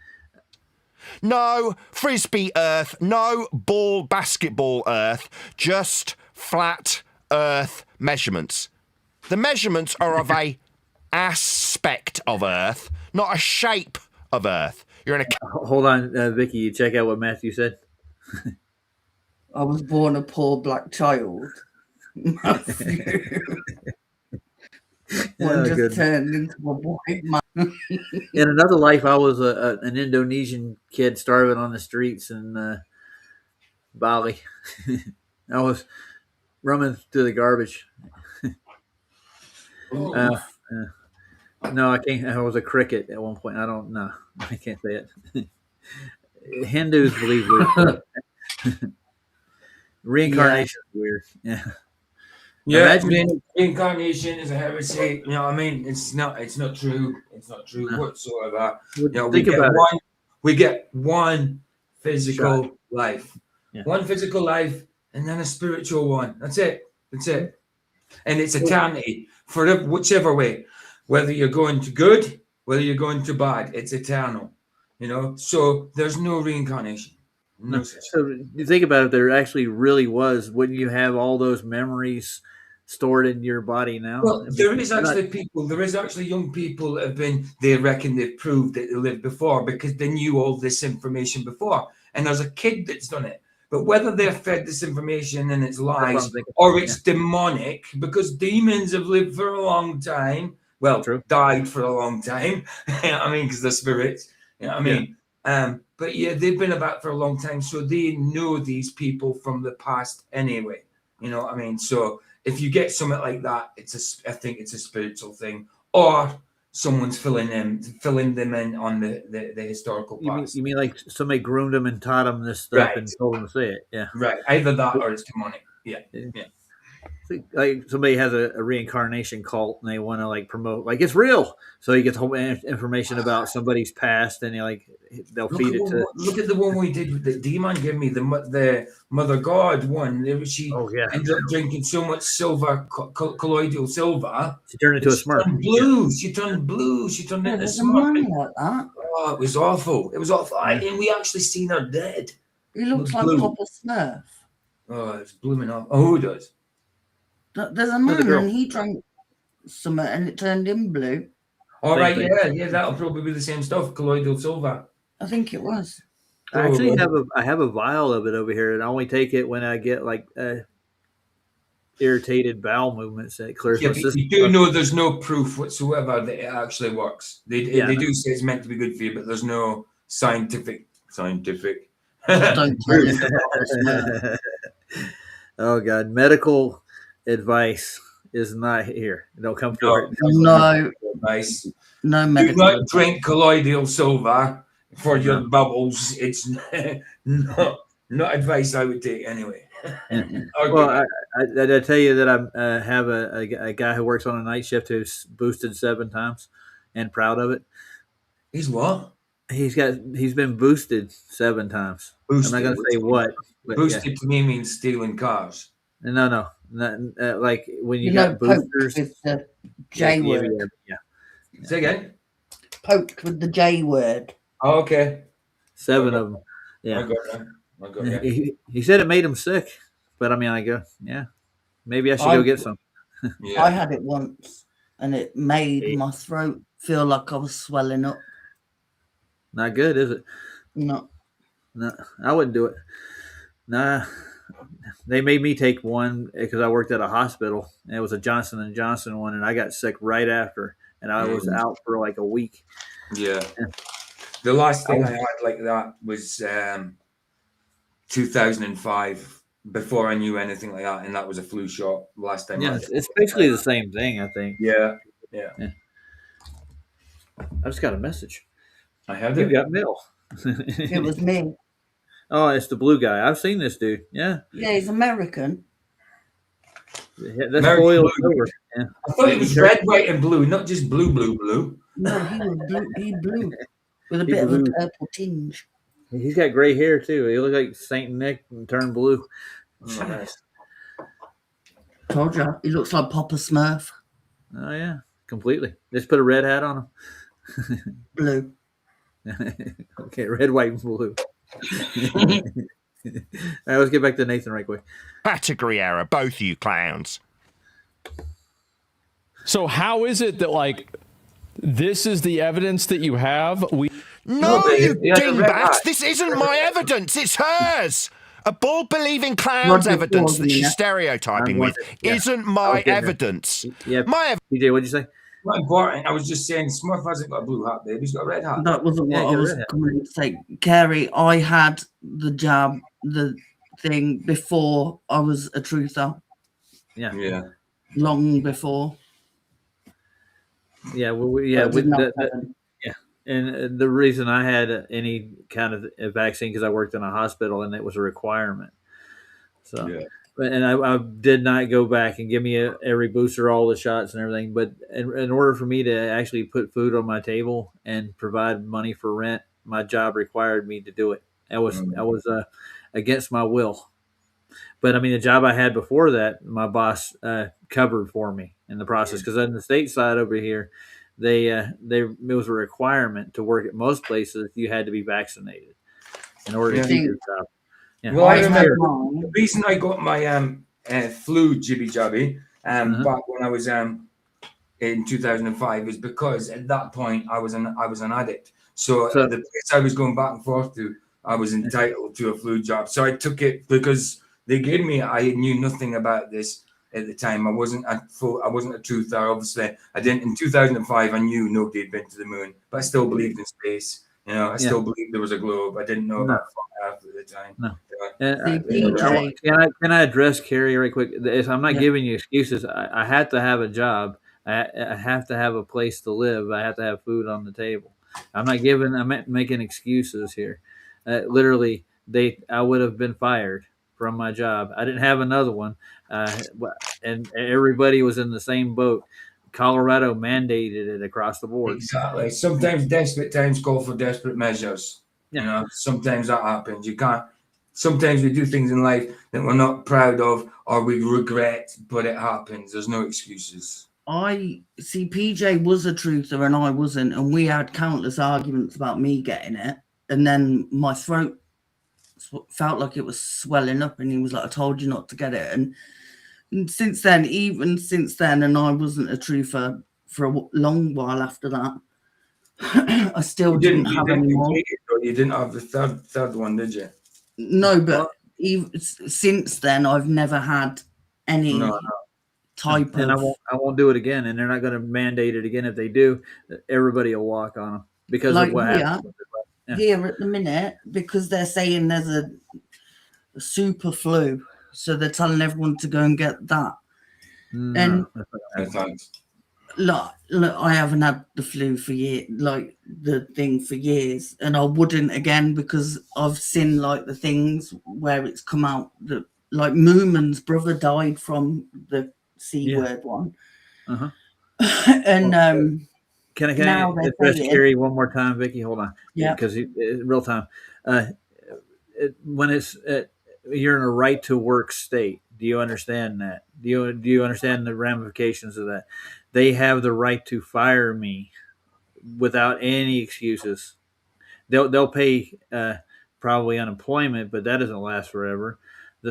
No frisbee earth, no basketball earth, just flat earth measurements. The measurements are of a aspect of earth, not a shape of earth. You're in a... Hold on, Vicky, you check out what Matthew said. I was born a poor black child. Matthew. One just turned into a white man. In another life, I was an Indonesian kid starving on the streets in Bali. I was roaming through the garbage. No, I can't. I was a cricket at one point. I don't know. I can't say it. Hindus believe weird. Reincarnation is weird. Yeah. Yeah, reincarnation is a heresy. You know what I mean? It's not true. It's not true whatsoever. You know, we get one physical life. Yeah. One physical life and then a spiritual one. That's it. And it's eternity for whichever way. Whether you're going to good, whether you're going to bad, it's eternal. You know, so there's no reincarnation. No. So you think about it, there actually really was. Wouldn't you have all those memories stored in your body now? Well, there is actually young people that have been, they reckon they've proved that they lived before because they knew all this information before. And there's a kid that's done it. But whether they're fed this information and it's lies or it's demonic, because demons have lived for a long time. Well, died for a long time. You know what I mean? Because they're spirits. You know what I mean? But yeah, they've been about for a long time. So they know these people from the past anyway. You know what I mean? So if you get something like that, I think it's a spiritual thing, or someone's filling them in on the historical past. You mean like somebody groomed them and taught them this stuff Right. and told them to say it? Yeah. Right. Either that or it's demonic. Yeah. Yeah. Yeah. Like somebody has a reincarnation cult and they want to like promote like it's real, so you get the whole information about somebody's past and they'll feed it to. Look at the one we did with the D-Man gave me, the Mother God one. She Oh yeah, ended up drinking so much silver, colloidal silver. she turned into a Smurf. Turned blue. She turned blue. She turned into a There's a man Smurf. like that. Oh, it was awful. It was awful. And we actually seen her dead. He looks like Blue. Papa Smurf. Oh, it's blooming off. Oh, who does? There's a man and he drank something and it turned him blue. All right, thing. yeah, that'll probably be the same stuff. Colloidal silver. I think it was. I actually have a vial of it over here, and I only take it when I get like irritated bowel movements. And it clears Yeah, my but system. you do know there's no proof whatsoever that it actually works. They do say it's meant to be good for you, but there's no scientific. Don't tell him about Smurf. Oh God, medical advice is not here. Don't come for it. No, Nice. no Do medical. not drink colloidal silver for your bubbles. It's not advice I would take anyway. Okay. Well, I tell you that I have a guy who works on a night shift who's boosted 7 times, and proud of it. He's what? He's been boosted 7 times. Boosted. I'm not gonna say what. But Boosted to me means stealing cars. No. Not, like when you You got know, poked boosters. with the J word. Yeah. Say again. Poked with the J word. Oh, okay. 7 of them. I Yeah. got that. He said it made him sick, but I mean, I go, yeah, maybe I should go get some. Yeah. I had it once and it made my throat feel like I was swelling up. Not good, is it? No. No, I wouldn't do it. Nah, they made me take one because I worked at a hospital. And it was a Johnson & Johnson one, and I got sick right after, and I was out for like a week. Yeah. The last thing I had like that was 2005, before I knew anything like that, and that was a flu shot. Last time. Yeah, it's basically the same thing, I think. Yeah. I just got a message. I had You it. got mail. It was me. Oh, it's the blue guy. I've seen this dude. Yeah, Yeah, he's American. that's American oil blue. silver. Yeah. I thought it was red, white, and blue, not just blue. No, he was blue. He blue with a He bit of a blue. purple tinge. He's got gray hair too. He looks like Saint Nick and turned blue. Nice. Told you, he looks like Papa Smurf. Oh yeah, completely. Just put a red hat on Blue. him. Okay, red, white, and blue. All right, let's get back to Nathan right quick. Category error, both you clowns. So how is it that like this is the evidence that you have? No, but you he had a red dingbats! hat. This isn't my evidence, it's hers! A ball-believing clown's Roger evidence that Ford, she's yeah. stereotyping with Yeah. isn't my Okay, evidence. Yeah, My TJ, what'd you say? Not important. I was just saying, Smurf hasn't got a blue hat, babe. He's got a red hat. That wasn't Yeah, what I get was rid of it. coming to say. Carrie, I had the jab, the thing before I was a truther. Yeah. Long before. Yeah, well, But it did not happen. and the reason I had any kind of a vaccine because I worked in a hospital and it was a requirement. So, Yeah. and I did not go back and give me every booster, all the shots and everything. But in order for me to actually put food on my table and provide money for rent, my job required me to do it. I was against my will. But I mean, the job I had before that, my boss covered for me in the process because on the state side over here, it was a requirement to work at most places. You had to be vaccinated in order to Yeah. keep your job. Yeah. Well, I I remember had mine. the reason I got my flu jibby jabby back when I was in 2005 is because at that point I was an addict. So So- the place I was going back and forth to, I was entitled to a flu jab. So I took it because they gave me. I knew nothing about this at the time. I wasn't a truther. Obviously, I didn't. In 2005, I knew nobody had been to the moon, but I still believed in space. You know, I still believe there was a globe. I didn't know about flat Earth at the time. No. Yeah. And See, PJ, can I address Carrie right quick? I'm not Yeah. giving you excuses. I have to have a job. I have to have a place to live. I have to have food on the table. I'm not making excuses here. Literally, I would have been fired from my job. I didn't have another one, and everybody was in the same boat. Colorado mandated it across the board. Exactly. Sometimes desperate times call for desperate measures. Yeah. You know, sometimes that happens. You can't. Sometimes we do things in life that we're not proud of or we regret, but it happens. There's no excuses. I see PJ was a truther and I wasn't, and we had countless arguments about me getting it. And then my throat felt like it was swelling up, and he was like, "I told you not to get it." And since then, and I wasn't a truther for a long while after that. I still didn't have any more. You didn't have the third one, did you? No, but even since then, I've never had any type And of. I won't do it again. And they're not going to mandate it again. If they do, everybody will walk on them because Like of what happened. Yeah. Here at the minute, because they're saying there's a super flu, so they're telling everyone to go and get that. And Thanks. look, I haven't had the flu for years, like the thing for years, and I wouldn't again because I've seen like the things where it's come out that like Mooman's brother died from the C word one. Uh-huh. And Can now I they're address saying- Carrie one more time, Vicky? Hold on. Yeah. Because real time. When it's you're in a right to work state, do you understand that? Do you understand the ramifications of that? They have the right to fire me without any excuses. They'll pay probably unemployment, but that doesn't last forever.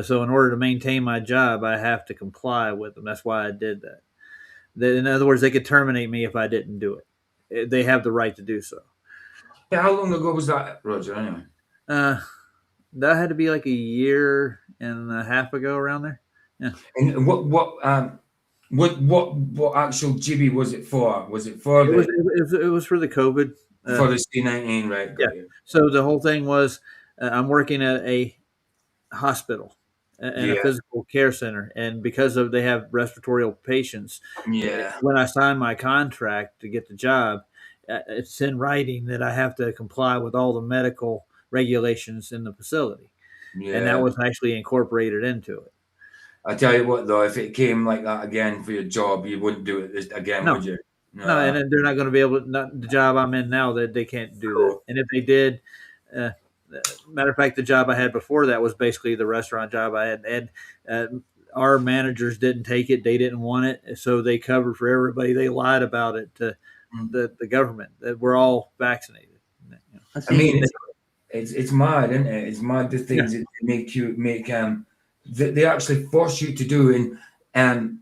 So in order to maintain my job, I have to comply with them. That's why I did that. In other words, they could terminate me if I didn't do it. They have the right to do so. Yeah, how long ago was that, Roger? Anyway, That had to be like a year and a half ago, around there. Yeah. and what actual jibby was it for? Was it for It was for the COVID. for the C19, right? Got you. So the whole thing was, I'm working at a hospital and a physical care center, and because they have respiratory patients. Yeah. When I signed my contract to get the job, it's in writing that I have to comply with all the medical regulations in the facility, and that was actually incorporated into it. I tell you what, though, if it came like that again for your job, you wouldn't do it again, would you? No, and then they're not going to be able to. Not the job I'm in now, that they can't do that. And if they did, matter of fact, the job I had before that was basically the restaurant job I had. And our managers didn't take it; they didn't want it, so they covered for everybody. They lied about it to the government that we're all vaccinated. I mean, it's mad, isn't it? It's mad the things that make that they actually force you to do, and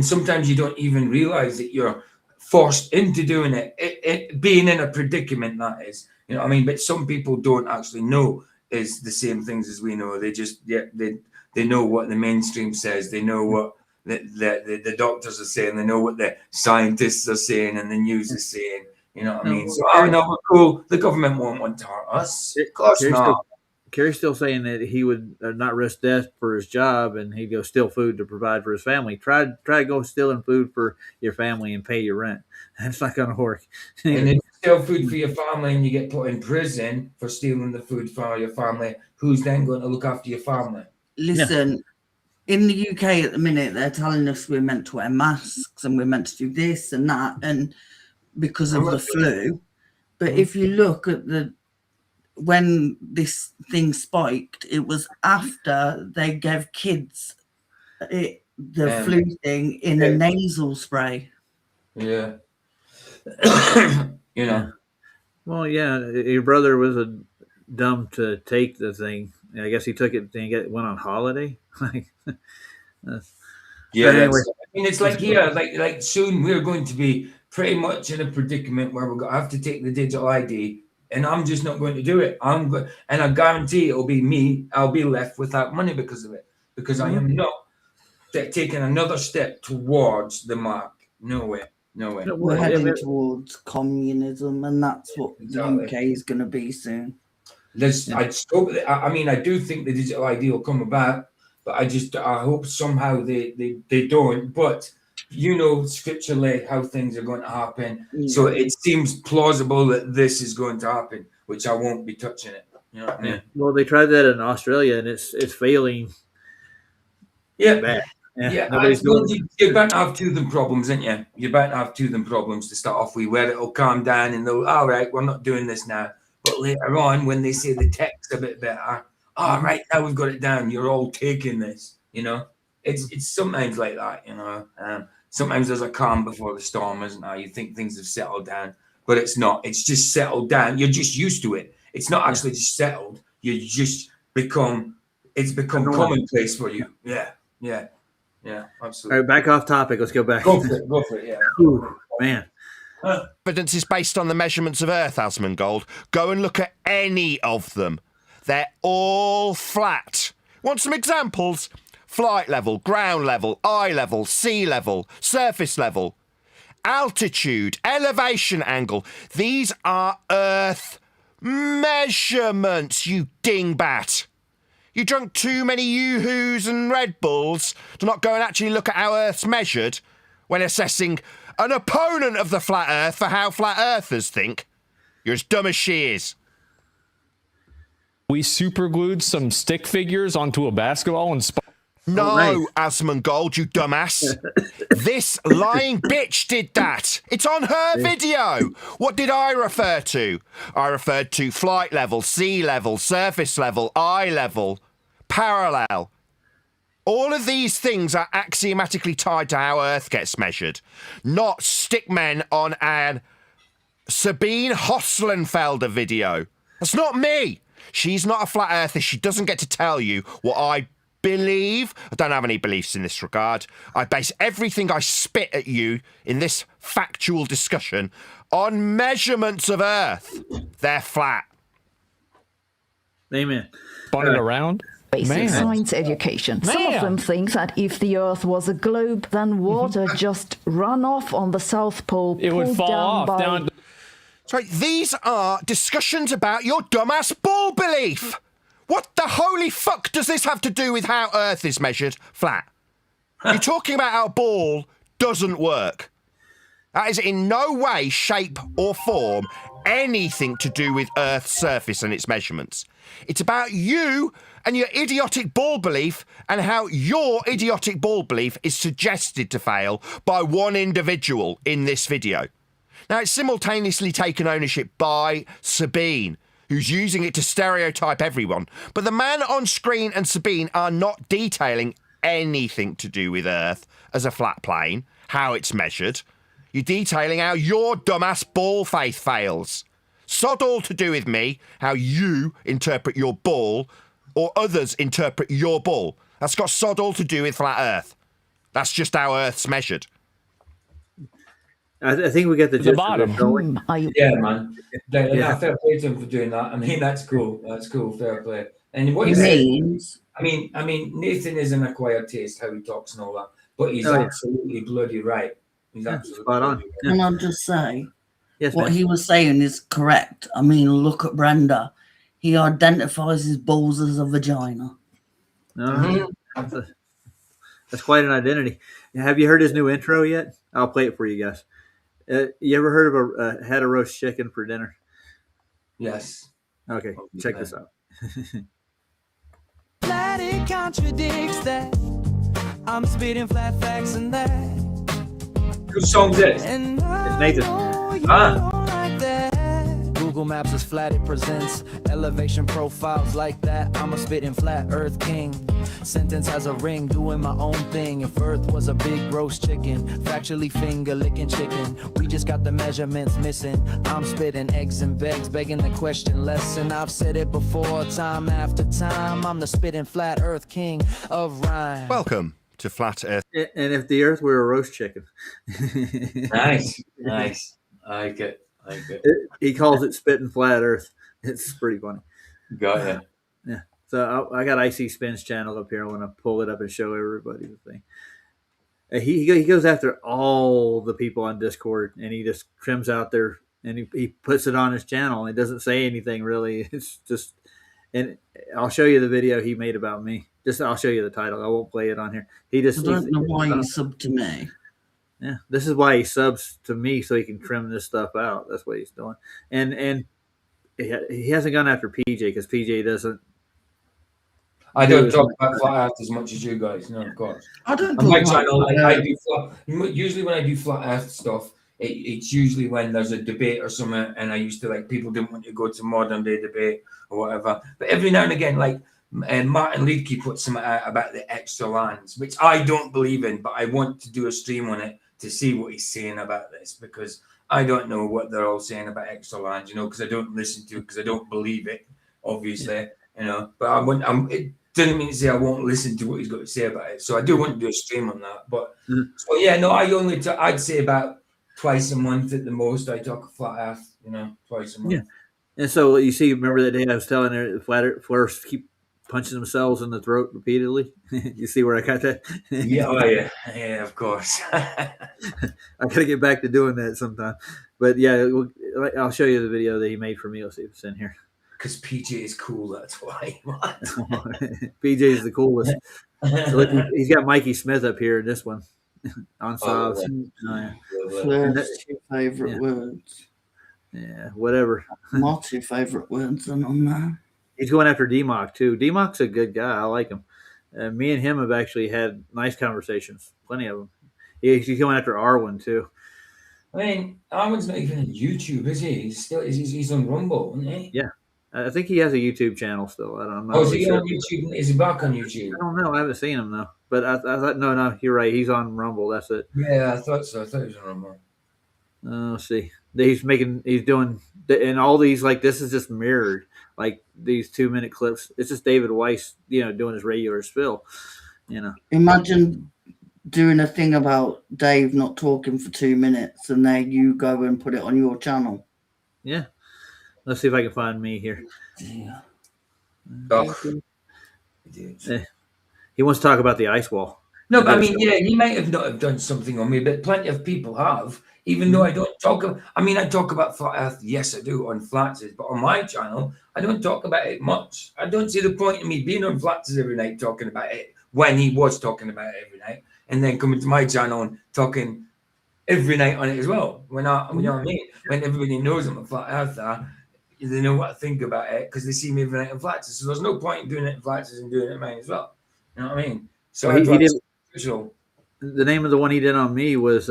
sometimes you don't even realize that you're forced into doing it, being in a predicament, that is, you know what I mean? But some people don't actually know is the same things as we know. They just they know what the mainstream says, they know what the doctors are saying, they know what the scientists are saying and the news is saying, you know what I mean? So I know we're cool, the government won't want to hurt us. Of course not. Kerry's still saying that he would not risk death for his job, and he'd go steal food to provide for his family. Try to go stealing food for your family and pay your rent. That's not going to work. And if you steal food for your family and you get put in prison for stealing the food for your family, who's then going to look after your family? Listen, in the UK at the minute, they're telling us we're meant to wear masks and we're meant to do this and that, and because of the flu. But if you look at when this thing spiked, it was after they gave kids the flu thing in a nasal spray. Yeah. You know. Well, yeah, your brother was dumb to take the thing. I guess he took it and went on holiday. Yeah, anyway. I mean, it's like here, like soon we're going to be pretty much in a predicament where we're going to have to take the digital ID, and I'm just not going to do it. And I guarantee it'll be me. I'll be left without money because of it, because I am not taking another step towards the mark. No way. No way. We're heading towards communism, and that's what Exactly. the UK is going to be soon. I mean, I do think the digital ID will come about, but I hope somehow they don't. But you know, scripturally, how things are going to happen. So it seems plausible that this is going to happen, which I won't be touching it. You know what I mean? Well, they tried that in Australia, and it's failing. Yeah. Bad. Yeah, Nobody's doing it. you're bound to have two of them problems, aren't you? You're bound to have two of them problems to start off with, where it'll calm down and they'll, all right, we're not doing this now. But later on, when they say the tech's a bit better, all right, now we've got it down. You're all taking this, you know. It's sometimes like that, you know. Sometimes there's a calm before the storm, isn't there? You think things have settled down, but it's not. It's just settled down. You're just used to it. It's not actually just settled. It's become commonplace for you. Yeah, absolutely. All right, back off topic. Let's go back. Go for it, yeah. Ooh, man. Evidence is based on the measurements of Earth, Asmongold. Go and look at any of them. They're all flat. Want some examples? Flight level, ground level, eye level, sea level, surface level, altitude, elevation angle. These are Earth measurements, you dingbat. You drunk too many Yoo-Hoos and Red Bulls to not go and actually look at how Earth's measured when assessing an opponent of the flat Earth for how flat Earthers think. You're as dumb as she is. We superglued some stick figures onto a basketball and No, right. Asmongold, you dumbass. This lying bitch did that. It's on her video. What did I refer to? I referred to flight level, sea level, surface level, eye level, parallel. All of these things are axiomatically tied to how Earth gets measured, not stickmen on an Sabine Hoslenfelder video. That's not me. She's not a flat earther. She doesn't get to tell you what I believe. I don't have any beliefs in this regard. I base everything I spit at you in this factual discussion on measurements of Earth. They're flat. Amen. spun it around. Basic science education. Some of them think that if the Earth was a globe, then water just run off on the South Pole. It would pulled fall down off by down. Sorry, these are discussions about your dumbass ball belief. What the holy fuck does this have to do with how Earth is measured flat? You're talking about how a ball doesn't work. That is in no way, shape, or form anything to do with Earth's surface and its measurements. It's about you and your idiotic ball belief and how your idiotic ball belief is suggested to fail by one individual in this video. Now, it's simultaneously taken ownership by Sabine, who's using it to stereotype everyone. But the man on screen and Sabine are not detailing anything to do with Earth as a flat plane, how it's measured. You're detailing how your dumbass ball faith fails. Sod all to do with me, how you interpret your ball, or others interpret your ball. That's got sod all to do with flat Earth. That's just how Earth's measured. I think we get the gist bottom. of it, don't we? Yeah, man. Fair play to him for doing that. I mean, that's cool. That's cool. Fair play. And what he said, means I mean, Nathan is an acquired taste, how he talks and all that, but he's Oh, yeah. absolutely bloody right. He's absolutely spot on. bloody right. Yeah. and I'll just say Yes, what ma'am. he was saying is correct. I mean, look at Brenda. He identifies his balls as a vagina. That's quite an identity. Have you heard his new intro yet? I'll play it for you guys. You ever heard of had a roast chicken for dinner? Yes. Okay, check this out. Flat, it contradicts that. I'm spitting flat facts and that. Whose song's this? And It's Nathan. you Ah. don't like that. Google Maps is flat, it presents elevation profiles like that. I'm a spitting flat earth king. Sentence has a ring, doing my own thing. If Earth was a big roast chicken, factually finger licking chicken. We just got the measurements missing. I'm spitting eggs and begs, begging the question lesson. I've said it before, time after time. I'm the spitting flat earth king of rhyme. Welcome to Flat Earth. And if the Earth were a roast chicken, Nice. I like it. he calls it spitting flat Earth. It's pretty funny. Got it. Yeah. So I got Icspin's channel up here. I want to pull it up and show everybody the thing. He goes after all the people on Discord, and he just trims out their, and he puts it on his channel. And he doesn't say anything really. It's just, and I'll show you the video he made about me. Just I'll show you the title. I won't play it on here. He just I don't know why you subbed to me. Yeah, this is why he subs to me so he can trim this stuff out. That's what he's doing, and he hasn't gone after PJ because PJ doesn't. I don't talk about flat Earth as much as you guys. No, of course. I don't On my talk channel, about I do usually when I do flat Earth stuff, it's usually when there's a debate or something, and I used to like people didn't want to go to modern day debate or whatever. But every now and again, like Martin Leakey put something out about the extra lands, which I don't believe in, but I want to do a stream on it to see what he's saying about this, because I don't know what they're all saying about extra lands, you know, because I don't listen to it, because I don't believe it, obviously, you know. But it doesn't mean to say I won't listen to what he's got to say about it. So I do want to do a stream on that. But so yeah, no, I'd say about twice a month at the most. I talk flat Earth, you know, twice a month. Yeah. And so you see, remember that day I was telling her the flat earthers keep punching themselves in the throat repeatedly? You see where I got that? Yeah, oh yeah, yeah, of course. I gotta get back to doing that sometime. But yeah, I'll show you the video that he made for me. Let's see if it's in here. Because PJ is cool, that's why. PJ is the coolest. So look, he's got Mikey Smith up here in this one on Sobs. First two favourite words. Yeah, whatever. My two favourite words are on there. He's going after D-Mock too. D-Mock's a good guy. I like him. Me and him have actually had nice conversations. Plenty of them. He's going after Arwen too. I mean, Arwen's not even on YouTube, is he? He's on Rumble, isn't he? Yeah. I think he has a YouTube channel still. I'm not is really he sure. on YouTube? Is he back on YouTube? I don't know. I haven't seen him though. But I thought no, you're right. He's on Rumble. That's it. Yeah, I thought so. I thought he was on Rumble. Let's see. He's doing, and all these, like, this is just mirrored, like these 2-minute clips. It's just David Weiss, you know, doing his regular spill, you know. Imagine doing a thing about Dave not talking for 2 minutes, and then you go and put it on your channel. Yeah. Let's see if I can find me here. Yeah. He wants to talk about the ice wall. No, but I mean, yeah, he might have not have done something on me, but plenty of people have. Even though I don't talk about, I talk about flat Earth. Yes, I do on Flatzes, but on my channel, I don't talk about it much. I don't see the point in me being on Flatzes every night talking about it when he was talking about it every night, and then coming to my channel and talking every night on it as well. You know what I mean? When everybody knows I'm a flat Earther, they know what to think about it because they see me every night on Flatzes. So there's no point in doing it in Flatzes and doing it in mine as well. You know what I mean? So he did. So the name of the one he did on me was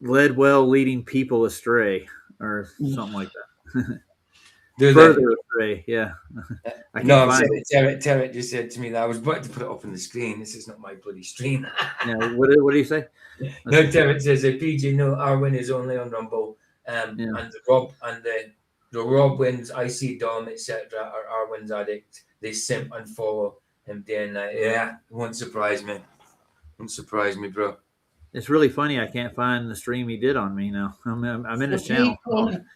Ledwell leading people astray, or something like that. Further astray, yeah. No, Terry just said to me that I was about to put it up on the screen. This is not my bloody stream. Yeah, what do you say? No, Terry says PJ, no, Arwen is only on Rumble, and the Rob wins, IC Dom, etc. are Arwen's addict. They simp and follow him day and night. Yeah, it won't surprise me. Won't surprise me, bro. It's really funny. I can't find the stream he did on me now. I'm in his channel.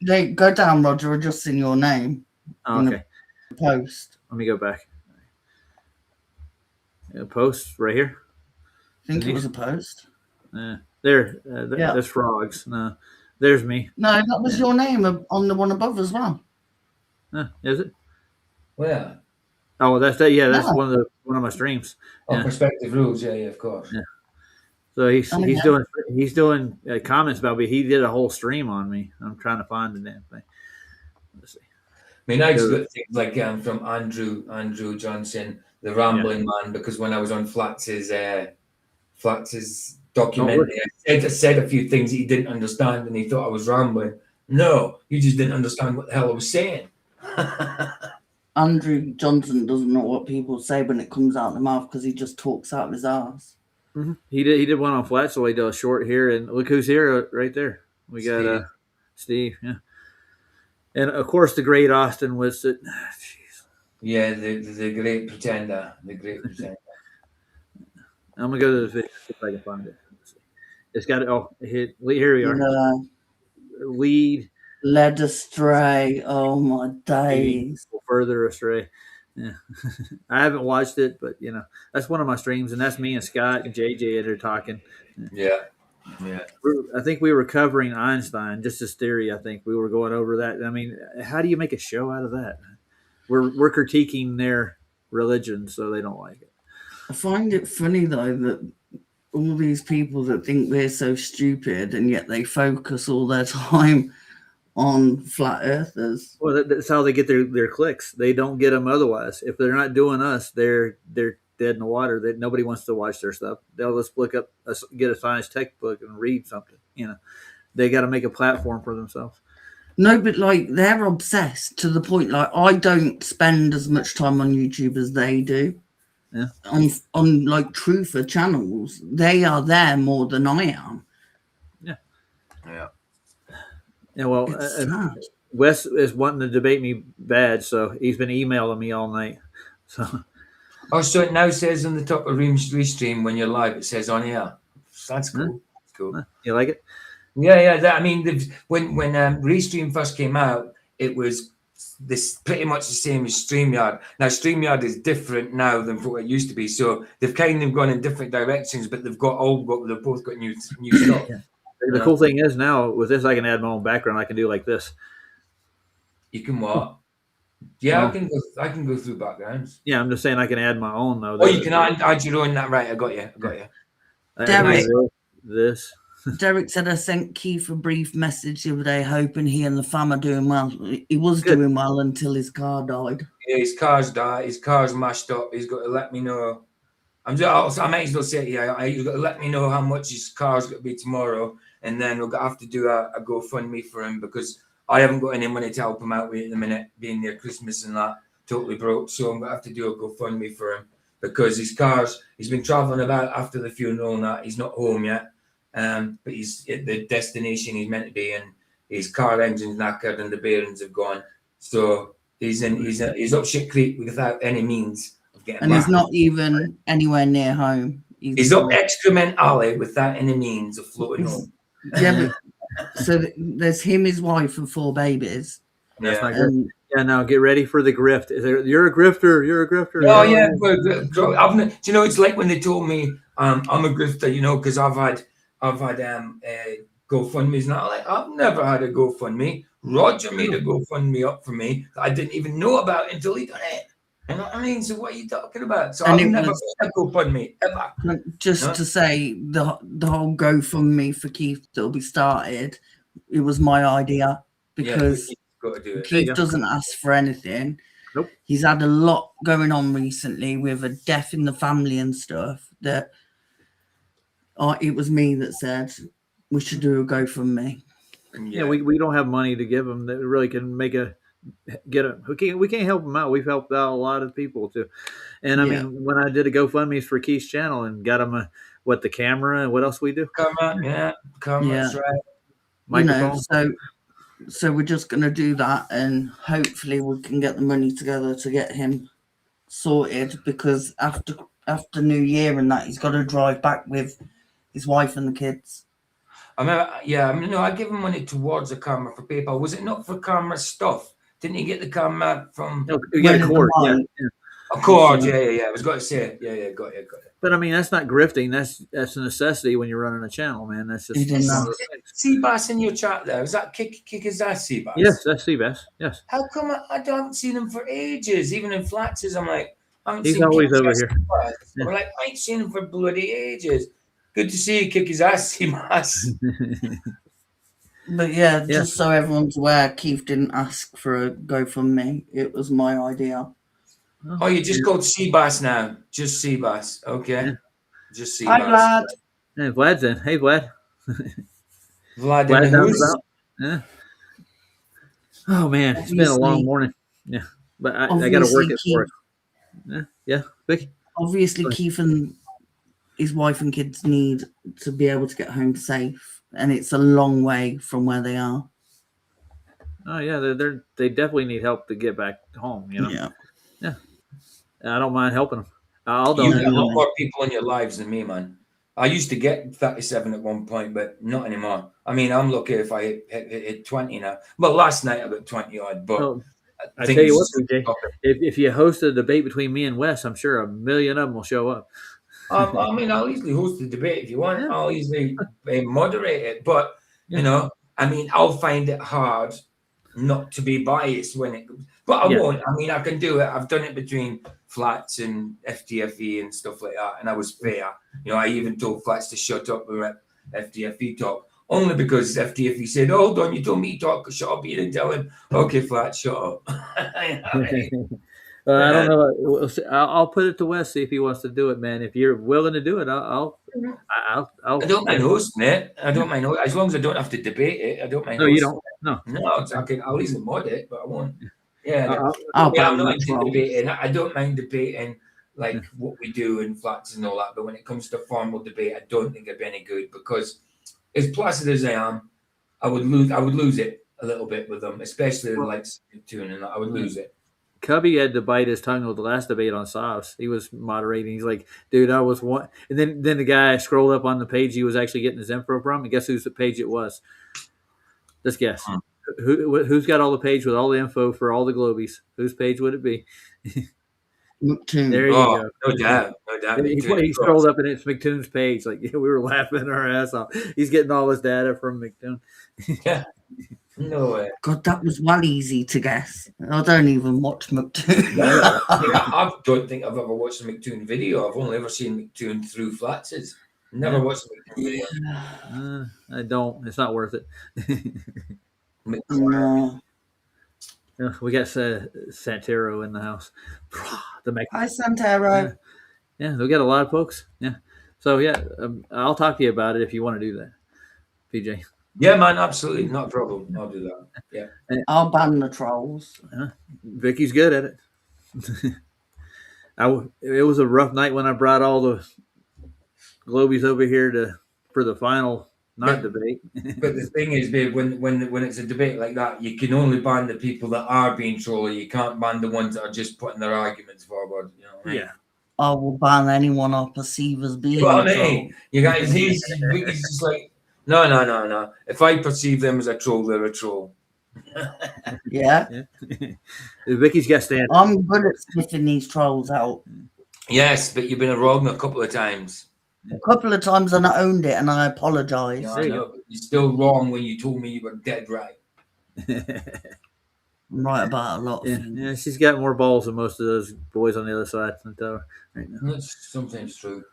They go down, Roger, adjusting your name. Oh, okay. Post. Let me go back. Post right here. I think it was a post. There's frogs. No, there's me. No, that was your name on the one above as well. Is it? Where? Oh, that's that. Yeah, that's one of my streams. Oh, Perspective Rules. Yeah, of course. Yeah. So he's doing comments about me. He did a whole stream on me. I'm trying to find the damn thing. Let's see. I just got things like from Andrew Johnson, the Rambling Man, because when I was on Flatz's documentary, I said a few things he didn't understand and he thought I was rambling. No, you just didn't understand what the hell I was saying. Andrew Johnson doesn't know what people say when it comes out of the mouth because he just talks out of his ass. Mm-hmm. He did one on Flat, so he did a short here, and look who's here right there. We got Steve, yeah, and of course the great Austin Whitsitt. Jeez. Yeah, the great pretender, I'm gonna go to the video see if I can find it. It's got it. Oh, here we are. Led astray. Oh my days. Further astray. Yeah, I haven't watched it, but that's one of my streams, and that's me and Scott and JJ that are talking. Yeah. Yeah. I think we were covering Einstein, just his theory. I think we were going over that. I mean, how do you make a show out of that? We're critiquing their religion, so they don't like it. I find it funny though that all these people that think we're so stupid and yet they focus all their time on flat earthers. Well, that's how they get their clicks. They don't get them otherwise. If they're not doing us, they're dead in the water. Nobody wants to watch their stuff. They'll just look up, get a science textbook and read something. They got to make a platform for themselves. No, but like they're obsessed to the point like I don't spend as much time on YouTube as they do. Yeah. On like truther channels, they are there more than I am. Yeah. Yeah. Yeah. Well, Wes is wanting to debate me bad, so he's been emailing me all night. So. Oh, so it now says on the top of Restream when you're live, it says on here. That's cool. That's cool. You like it? Yeah. I mean, when Restream first came out, it was this pretty much the same as StreamYard. Now, StreamYard is different now than what it used to be. So they've kind of gone in different directions, but they've both got new stuff. Yeah. The cool thing is now with this, I can add my own background. I can do like this. You can what? Yeah, I can go through backgrounds. Yeah, I'm just saying I can add my own though. Oh, you can add your own. That right? I got you. Derek, this. Derek said I sent Keith a brief message the other day, hoping he and the fam are doing well. He was doing well until his car died. Yeah, his car's died. His car's mashed up. He's got to let me know. I might as well say it. Yeah, he's got to let me know how much his car's going to be tomorrow, and then we'll have to do a GoFundMe for him because I haven't got any money to help him out with at the minute, being near Christmas and that, totally broke. So I'm going to have to do a GoFundMe for him because he's been traveling about after the funeral and that. He's not home yet. But he's at the destination he's meant to be, and his car engine's knackered and the bearings have gone. So he's up shit creek without any means of getting and back. He's not even anywhere near home. He's up Excrement Alley without any means of floating home. Yeah, but so there's him, his wife, and 4 babies. That's not good. Yeah, now get ready for the grift. You're a grifter. You're a grifter. Oh yeah, do you know? It's like when they told me I'm a grifter. Because I've had GoFundMe's, and I'm like, I've never had a GoFundMe. Roger made a GoFundMe up for me that I didn't even know about until he done it. You know what I mean? So what are you talking about? So I've never had a GoFundMe ever. Just to say, the whole GoFundMe for Keith that'll be started, it was my idea because Keith doesn't ask for anything. Nope. He's had a lot going on recently with a death in the family and stuff that it was me that said we should do a GoFundMe. Yeah, we don't have money to give him that really can we can't help him out. We've helped out a lot of people too. And I mean, when I did a GoFundMe for Keith's channel and got him the camera and what else we do? Camera, that's right. Microphone. So we're just going to do that, and hopefully we can get the money together to get him sorted, because after New Year and that, he's got to drive back with his wife and the kids. I give him money towards the camera for PayPal. Was it not for camera stuff? Didn't he get the camera from? No, you get a cord. Yeah. A cord, yeah. I was going to say, got it. But I mean, that's not grifting. That's a necessity when you're running a channel, man. That's just Seabass in your chat there. Is that kick his ass, Seabass? Yes, that's Seabass. Yes. How come I haven't seen him for ages? Even in Flatches, I'm like, he's always over here. I'm like, I ain't seen him for bloody ages. Good to see you kick his ass, Seabass. But just so everyone's aware, Keith didn't ask for a GoFundMe. It was my idea. Oh, you just called Seabass now. Just Seabass. Okay. Yeah. Just Seabass. Hi, Vlad. Hey, Vlad's in. Hey, Vlad. Vlad in the house. Yeah. Oh, man. It's been a long morning. Yeah. But I got to work it for it. Yeah. Vic? Obviously, Keith and his wife and kids need to be able to get home safe. And it's a long way from where they are. Oh, yeah. They definitely need help to get back home, Yeah. Yeah. I don't mind helping them. You got a lot more people in your lives than me, man. I used to get 37 at one point, but not anymore. I mean, I'm lucky if I hit 20 now. Well, last night I got 20 odd, but I tell you what, PJ, if you host a debate between me and Wes, I'm sure 1 million of them will show up. I mean, I'll easily host the debate if you want. Yeah. I'll easily moderate it, but you know, I mean, I'll find it hard not to be biased when it comes. But I won't. I mean, I can do it. I've done it between Flats and FTFE and stuff like that, and I was fair. You know, I even told Flats to shut up when FTFE talk, only because FTFE said, oh, "Hold on, you told me to talk. Shut up." You didn't tell him. Okay, Flats, shut up. I don't know. I'll put it to Wes, see if he wants to do it, man. If you're willing to do it, I'll I don't mind hosting it. I don't mind as long as I don't have to debate it. I don't mind. No, you don't. No, I'll easily mod it, but I won't. Yeah, I'm not into debating. I don't mind debating like what we do in Flats and all that. But when it comes to formal debate, I don't think it'd be any good because as placid as I am, I would lose it a little bit with them, especially like tune and I would lose it. Cubby had to bite his tongue with the last debate on Sauce. He was moderating. He's like, dude, I was one. And then the guy scrolled up on the page he was actually getting his info from. And guess whose page it was? Just guess. Who's got all the page with all the info for all the Globies? Whose page would it be? McToon. There you go. No doubt. He scrolled up and it's McToon's page. Like, we were laughing our ass off. He's getting all his data from McToon. Yeah. No way. God, that was well easy to guess. I don't even watch McToon. I don't think I've ever watched a McToon video. I've only ever seen McToon through Flatses. Never watched a McToon video. I don't. It's not worth it. No. We got Santero in the house. Hi, Santero. Yeah, we got a lot of folks. Yeah. So, yeah, I'll talk to you about it if you want to do that, PJ. Yeah, man, absolutely. Not a problem. I'll do that. Yeah. I'll ban the trolls. Vicky's good at it. It was a rough night when I brought all the Globies over here for the final debate. But the thing is, babe, when it's a debate like that, you can only ban the people that are being trolly. You can't ban the ones that are just putting their arguments forward. You know what I mean? Yeah. I will ban anyone I perceive as being Well, a troll. I mean, you guys, he's just like, no. If I perceive them as a troll, they're a troll. Yeah. Vicky's got stand. I'm good at sniffing these trolls out. Yes, but you've been wrong a couple of times. A couple of times and I owned it and I apologise. Yeah, I know, but you're still wrong when you told me you were dead right. I'm right about a lot of things. Yeah, she's got more balls than most of those boys on the other side right now. That's sometimes true.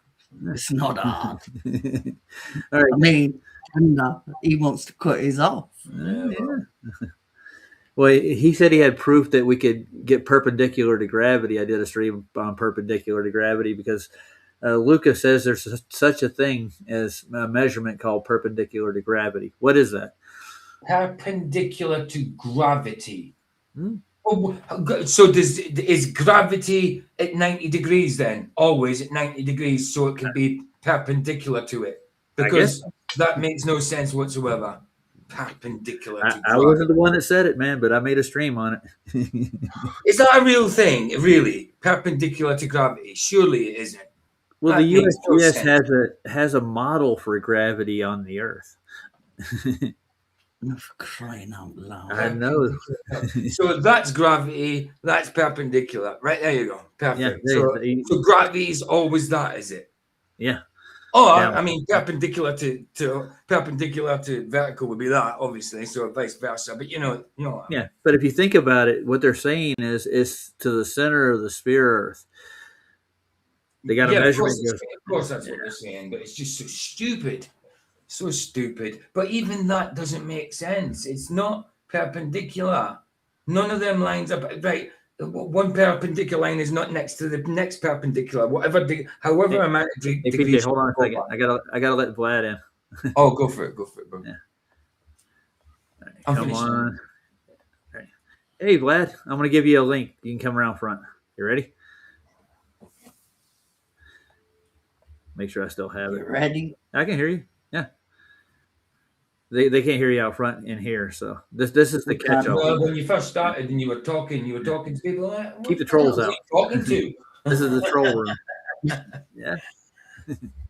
It's not hard. All right. I mean, he wants to cut his off. Yeah. Well, he said he had proof that we could get perpendicular to gravity. I did a stream on perpendicular to gravity because Lucas says there's such a thing as a measurement called perpendicular to gravity. What is that? Perpendicular to gravity. Oh, so is gravity at 90 degrees then? Always at 90 degrees, so it can be perpendicular to it? Because that makes no sense whatsoever. Perpendicular to gravity. I wasn't the one that said it, man, but I made a stream on it. Is that a real thing, really? Perpendicular to gravity? Surely it isn't. Well, That the makes no USGS sense. has a model for gravity on the Earth. For crying out loud. I know. So that's gravity, that's perpendicular. Right, there you go. Perfect. Yeah, so gravity is always that, is it? Yeah. Oh, Yeah. I mean, perpendicular to vertical would be that, obviously, so vice versa. But you know. Yeah, but if you think about it, what they're saying is to the center of the sphere Earth. They got a measurement. Of course, that's what they're saying, but it's just so stupid. So stupid. But even that doesn't make sense. It's not perpendicular. None of them lines up right. One perpendicular line is not next to the next perpendicular. However amount of degrees. PJ, hold on a second. I gotta let Vlad in. Oh, go for it, bro. Yeah. Right, I'm come finished. on. Right. Hey, Vlad, I'm gonna give you a link. You can come around front. You ready? Make sure I still have it. You ready? I can hear you. Yeah. They can't hear you out front in here, so this is the catch up. Well, when you first started and you were talking to people like, Keep the trolls out. Talking to. This is the troll room. Yeah.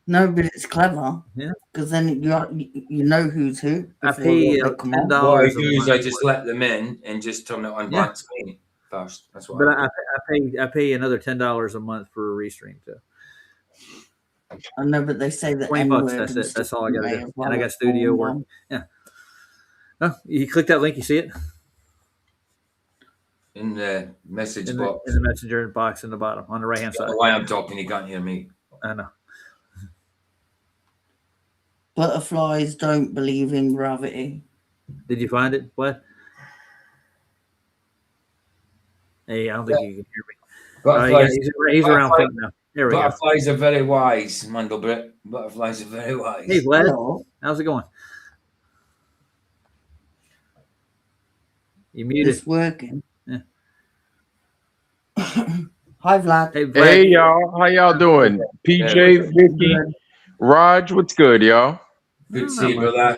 No, but it's clever. Yeah. Because then you know who's who. I pay come on. $10. What I a do is month I just let them in and just turn it on Yeah. black screen. cost. That's what But I do. I pay another $10 a month for a restream too. I know, but they say the $20. N-word That's and it. stuff That's all I got to may do. as well And I got have studio fallen work. on. Yeah. Oh, you click that link. You see it In the message in box. the messenger box in the bottom on the right hand I don't side. know why I'm talking, you can't hear me. I know. Butterflies don't believe in gravity. Did you find it? What? Hey, I don't think you can hear me. Butterflies, He's around butterflies, foot now. There we go. butterflies are very wise, Mandelbrot. Butterflies are very wise. Hey, Vlad. Hello. How's it going? You muted. It's working. Yeah. Hi, Vlad. Hey, Vlad. Hey y'all, how y'all doing? PJ, Vicky, Raj, what's good, y'all? Good to see you, brother.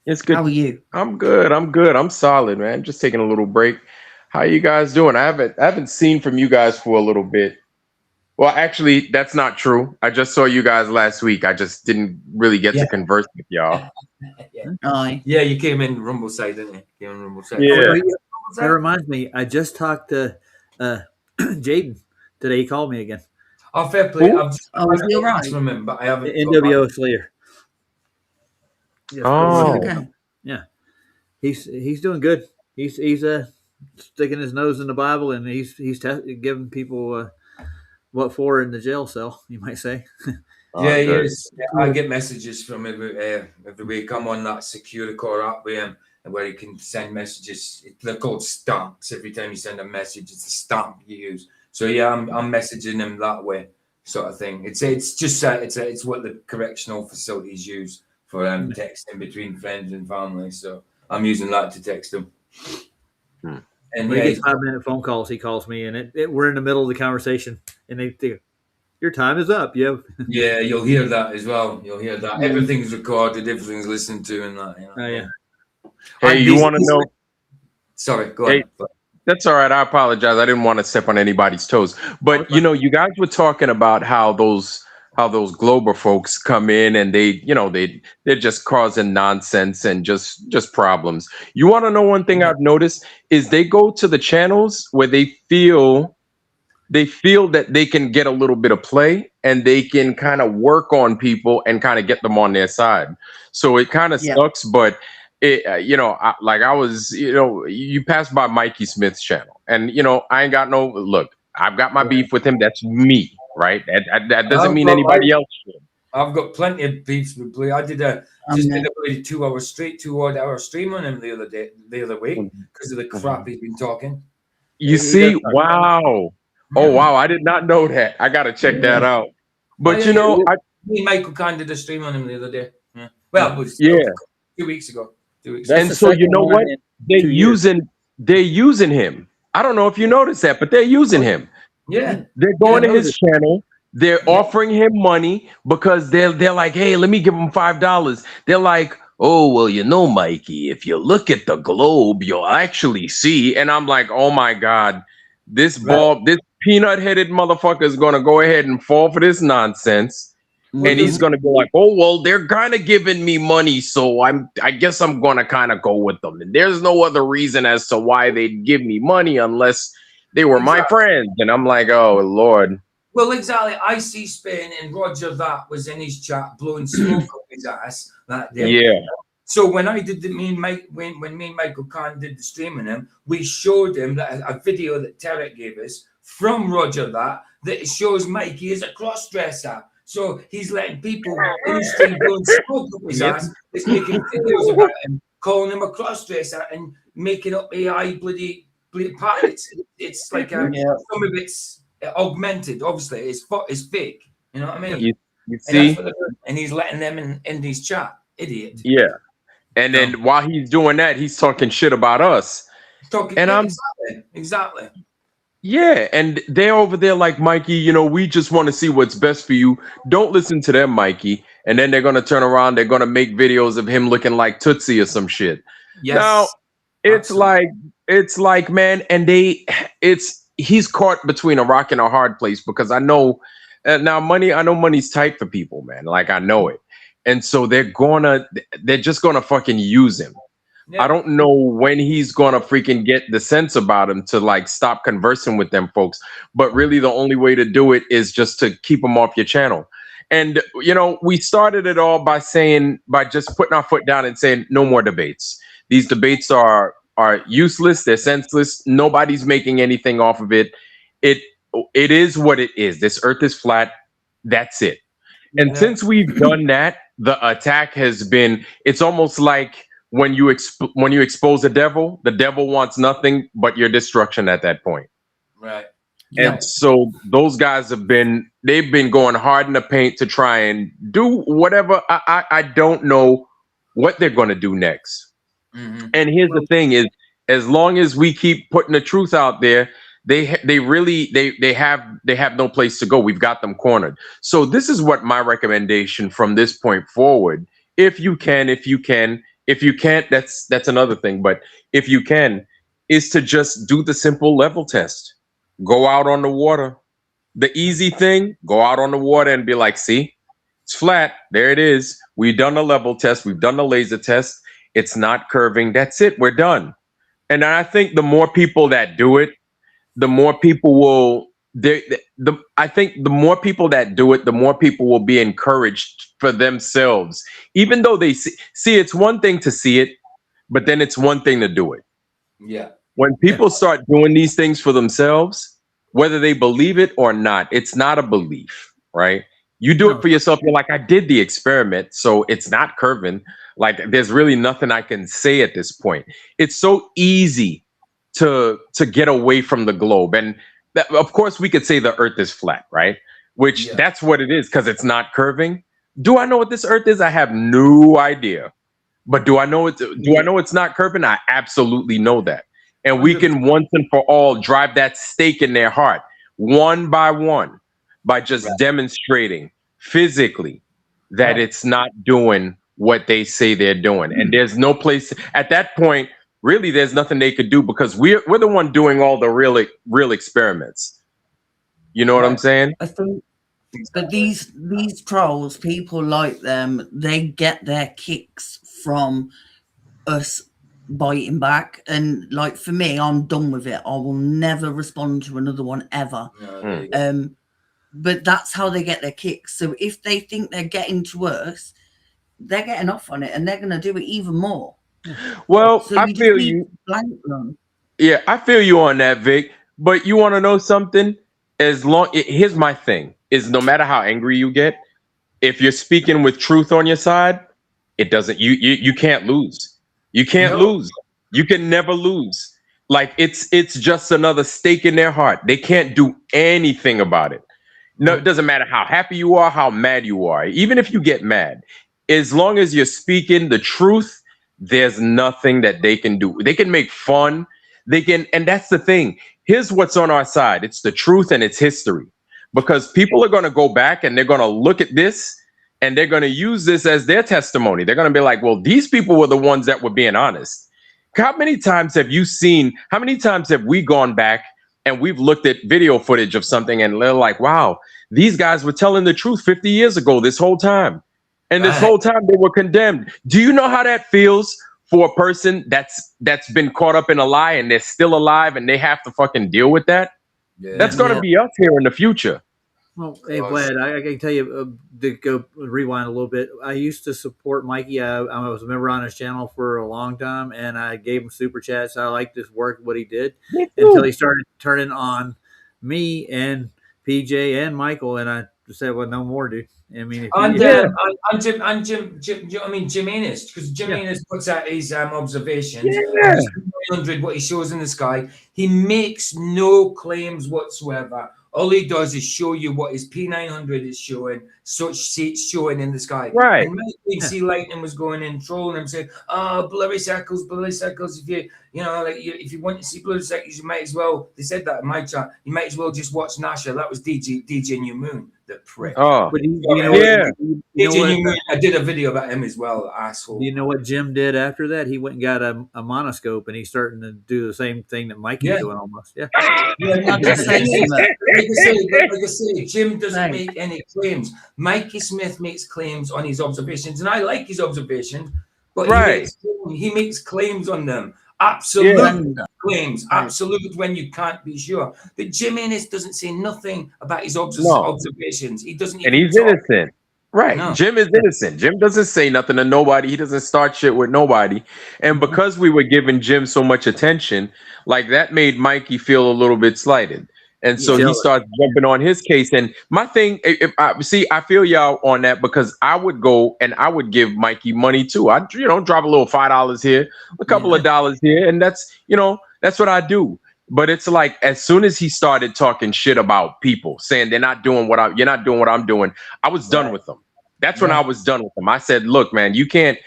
It's good. How are you? I'm good. I'm solid, man. Just taking a little break. How you guys doing? I haven't seen from you guys for a little bit. Well, actually, that's not true. I just saw you guys last week. I just didn't really get to converse with y'all. Aye. Yeah, you came in Rumble side, didn't you? Came in Rumble side. Yeah. That reminds me. I just talked to Jaden today. He called me again. Oh, fair play. Who? I've is he all right? from him, but I haven't. NWO Slayer. Yes, Oh. Okay. yeah. He's doing good. He's sticking his nose in the Bible, and he's giving people what for in the jail cell, you might say. Yeah, he good. is. Yeah, I get messages from every week. I'm on that secure core app with him, where you can send messages. They're called stamps. Every time you send a message, it's a stamp you use. So yeah, I'm messaging him that way, sort of thing. It's just it's what the correctional facilities use for texting between friends and family. So I'm using that to text them. And When yeah, he gets 5-minute phone calls, he calls me, and we're in the middle of the conversation, and they think, your time is up. Yeah. yeah, you'll hear that as well. You'll hear that. Everything's recorded, everything's listened to, and that. You know? Oh, yeah. Hey, you want to know? Sorry, go Hey, on. that's all right. I apologize. I didn't want to step on anybody's toes. But you guys were talking about how those global folks come in and they're just causing nonsense and just problems. You want to know one thing I've noticed is they go to the channels where they feel that they can get a little bit of play and they can kind of work on people and kind of get them on their side. So it kind of sucks, but it, I was, you passed by Mikey Smith's channel and, I ain't got no, look, I've got my beef with him. That's me, right? That doesn't mean anybody else should. I've got plenty of beefs with Blue. I did a 2-hour straight 2-hour stream on him the other week because of the crap he's been talking. You see, wow. Oh wow, I did not know that. I gotta check that out. But me and Michael Khan did a stream on him the other day. Yeah. Well, it was 2 weeks ago. 2 weeks ago. And so you know what? They're using him. I don't know if you noticed that, but they're using him. Yeah. They're going to his channel. They're offering him money because they're like, hey, let me give him $5. They're like, oh, well, Mikey, if you look at the globe, you'll actually see. And I'm like, oh my God, this peanut-headed motherfucker is going to go ahead and fall for this nonsense. And he's going to be like, oh, well, they're kind of giving me money, so I guess I'm going to kind of go with them. And there's no other reason as to why they'd give me money unless they were my friends. And I'm like, oh, Lord. Well, exactly. Icspin and Roger that was in his chat blowing smoke up his ass that day. Yeah. So when I did when me and Michael Khan did the stream on him, we showed him that a video that Tarek gave us from Roger that it shows Mikey as a cross-dresser. So he's letting people in the stream blowing smoke up his ass. It's making videos about him, calling him a cross-dresser and making up AI bloody parts. It's like some of it's augmented. Obviously, it's fake. You know what I mean? You see, and he's letting them in his chat. Idiot. Yeah. And then while he's doing that, he's talking shit about us. Exactly. Yeah, and they're over there like, Mikey, we just want to see what's best for you. Don't listen to them, Mikey. And then they're gonna turn around, they're gonna make videos of him looking like Tootsie or some shit. Yes. Now, it's like, man, and he's caught between a rock and a hard place because I know money's tight for people, man. Like I know it. And so they're just gonna fucking use him. Yeah. I don't know when he's gonna freaking get the sense about him to like stop conversing with them folks. But really, the only way to do it is just to keep them off your channel. And you know, we started it all by just putting our foot down and saying no more debates. These debates are useless. They're senseless. Nobody's making anything off of it. It it is what it is. This earth is flat. That's it. And since we've done that, the attack has been, it's almost like when you expose the devil wants nothing but your destruction at that point. Right. And so those guys they've been going hard in the paint to try and do whatever. I don't know what they're going to do next. Mm-hmm. And here's the thing is, as long as we keep putting the truth out there, they have no place to go. We've got them cornered. So this is what my recommendation from this point forward. If you can't, that's another thing. But if you can, is to just do the simple level test. Go out on the water. The easy thing, go out on the water and be like, see, it's flat. There it is. We've done the level test. We've done the laser test. It's not curving. That's it. We're done. And I think the more people that do it, the more people will. I think the more people that do it, the more people will be encouraged for themselves. Even though they see, it's one thing to see it, but then it's one thing to do it. Yeah. When people start doing these things for themselves, whether they believe it or not, it's not a belief, right? You do it for yourself. You're like, I did the experiment, so it's not curving. Like, there's really nothing I can say at this point. It's so easy to get away from the globe. And of course, we could say the earth is flat, right? Which that's what it is, because it's not curving. Do I know what this earth is? I have no idea. But do I know it's not curving? I absolutely know that. And we can once and for all drive that stake in their heart, one by one, by just demonstrating physically that it's not doing what they say they're doing. And there's no place at that point. Really, there's nothing they could do, because we're the one doing all the real experiments. You know what I'm saying? I think, but these trolls, people like them, they get their kicks from us biting back. And like, for me, I'm done with it. I will never respond to another one ever. But that's how they get their kicks. So if they think they're getting to us, they're getting off on it, and they're going to do it even more. Well, So I feel you. Yeah, I feel you on that, Vic. But you want to know something? Here's my thing: is no matter how angry you get, if you're speaking with truth on your side, it doesn't. You can't lose. You can't lose. You can never lose. Like, it's just another stake in their heart. They can't do anything about it. No, it doesn't matter how happy you are, how mad you are. Even if you get mad, as long as you're speaking the truth, there's nothing that they can do. They can make fun. They can, and that's the thing. Here's what's on our side. It's the truth and it's history. Because people are going to go back and they're going to look at this and they're going to use this as their testimony. They're going to be like, well, these people were the ones that were being honest. How many times have we gone back and we've looked at video footage of something and they're like, wow, these guys were telling the truth 50 years ago this whole time. And this whole time they were condemned. Do you know how that feels for a person that's been caught up in a lie and they're still alive and they have to fucking deal with that? Yeah. That's going to be us here in the future. Well, hey, Vlad, I can tell you, to go rewind a little bit, I used to support Mikey. I was a member on his channel for a long time, and I gave him super chats. I liked his work, what he did, until he started turning on me and PJ and Michael, and I said, well, no more, dude. I mean, Jim Ennis, because Jim Ennis puts out his observations. 900, what he shows in the sky. He makes no claims whatsoever. All he does is show you what his P900 is showing, showing in the sky. Right. And maybe see lightning was going in, trolling him, saying, "Oh, blurry circles. If you want to see blurry circles, you might as well." They said that in my chat. You might as well just watch Nasha. That was DJ New Moon, the prick. Oh, DJ New Moon. I did a video about him as well, asshole. You know what Jim did after that? He went and got a monoscope, and he's starting to do the same thing that Mikey's doing almost. Yeah. Like I say, Jim doesn't make any claims. Mikey Smith makes claims on his observations, and I like his observations, But Right. he makes claims on them. Absolute Brenda. claims. Absolute when you can't be sure. But Jim Ennis doesn't say nothing about his No. observations. He doesn't And even he's talk. innocent. Right. No. Jim is innocent. Jim doesn't say nothing to nobody. He doesn't start shit with nobody. And because we were giving Jim so much attention, like that made Mikey feel a little bit slighted. And so he starts jumping on his case. And my thing, if I feel y'all on that because I would go and I would give Mikey money too. I'd, drop a little $5 here, a couple of dollars here. And that's what I do. But it's like as soon as he started talking shit about people, saying you're not doing what I'm doing, I was done with them. That's when I was done with them. I said, look, man, you can't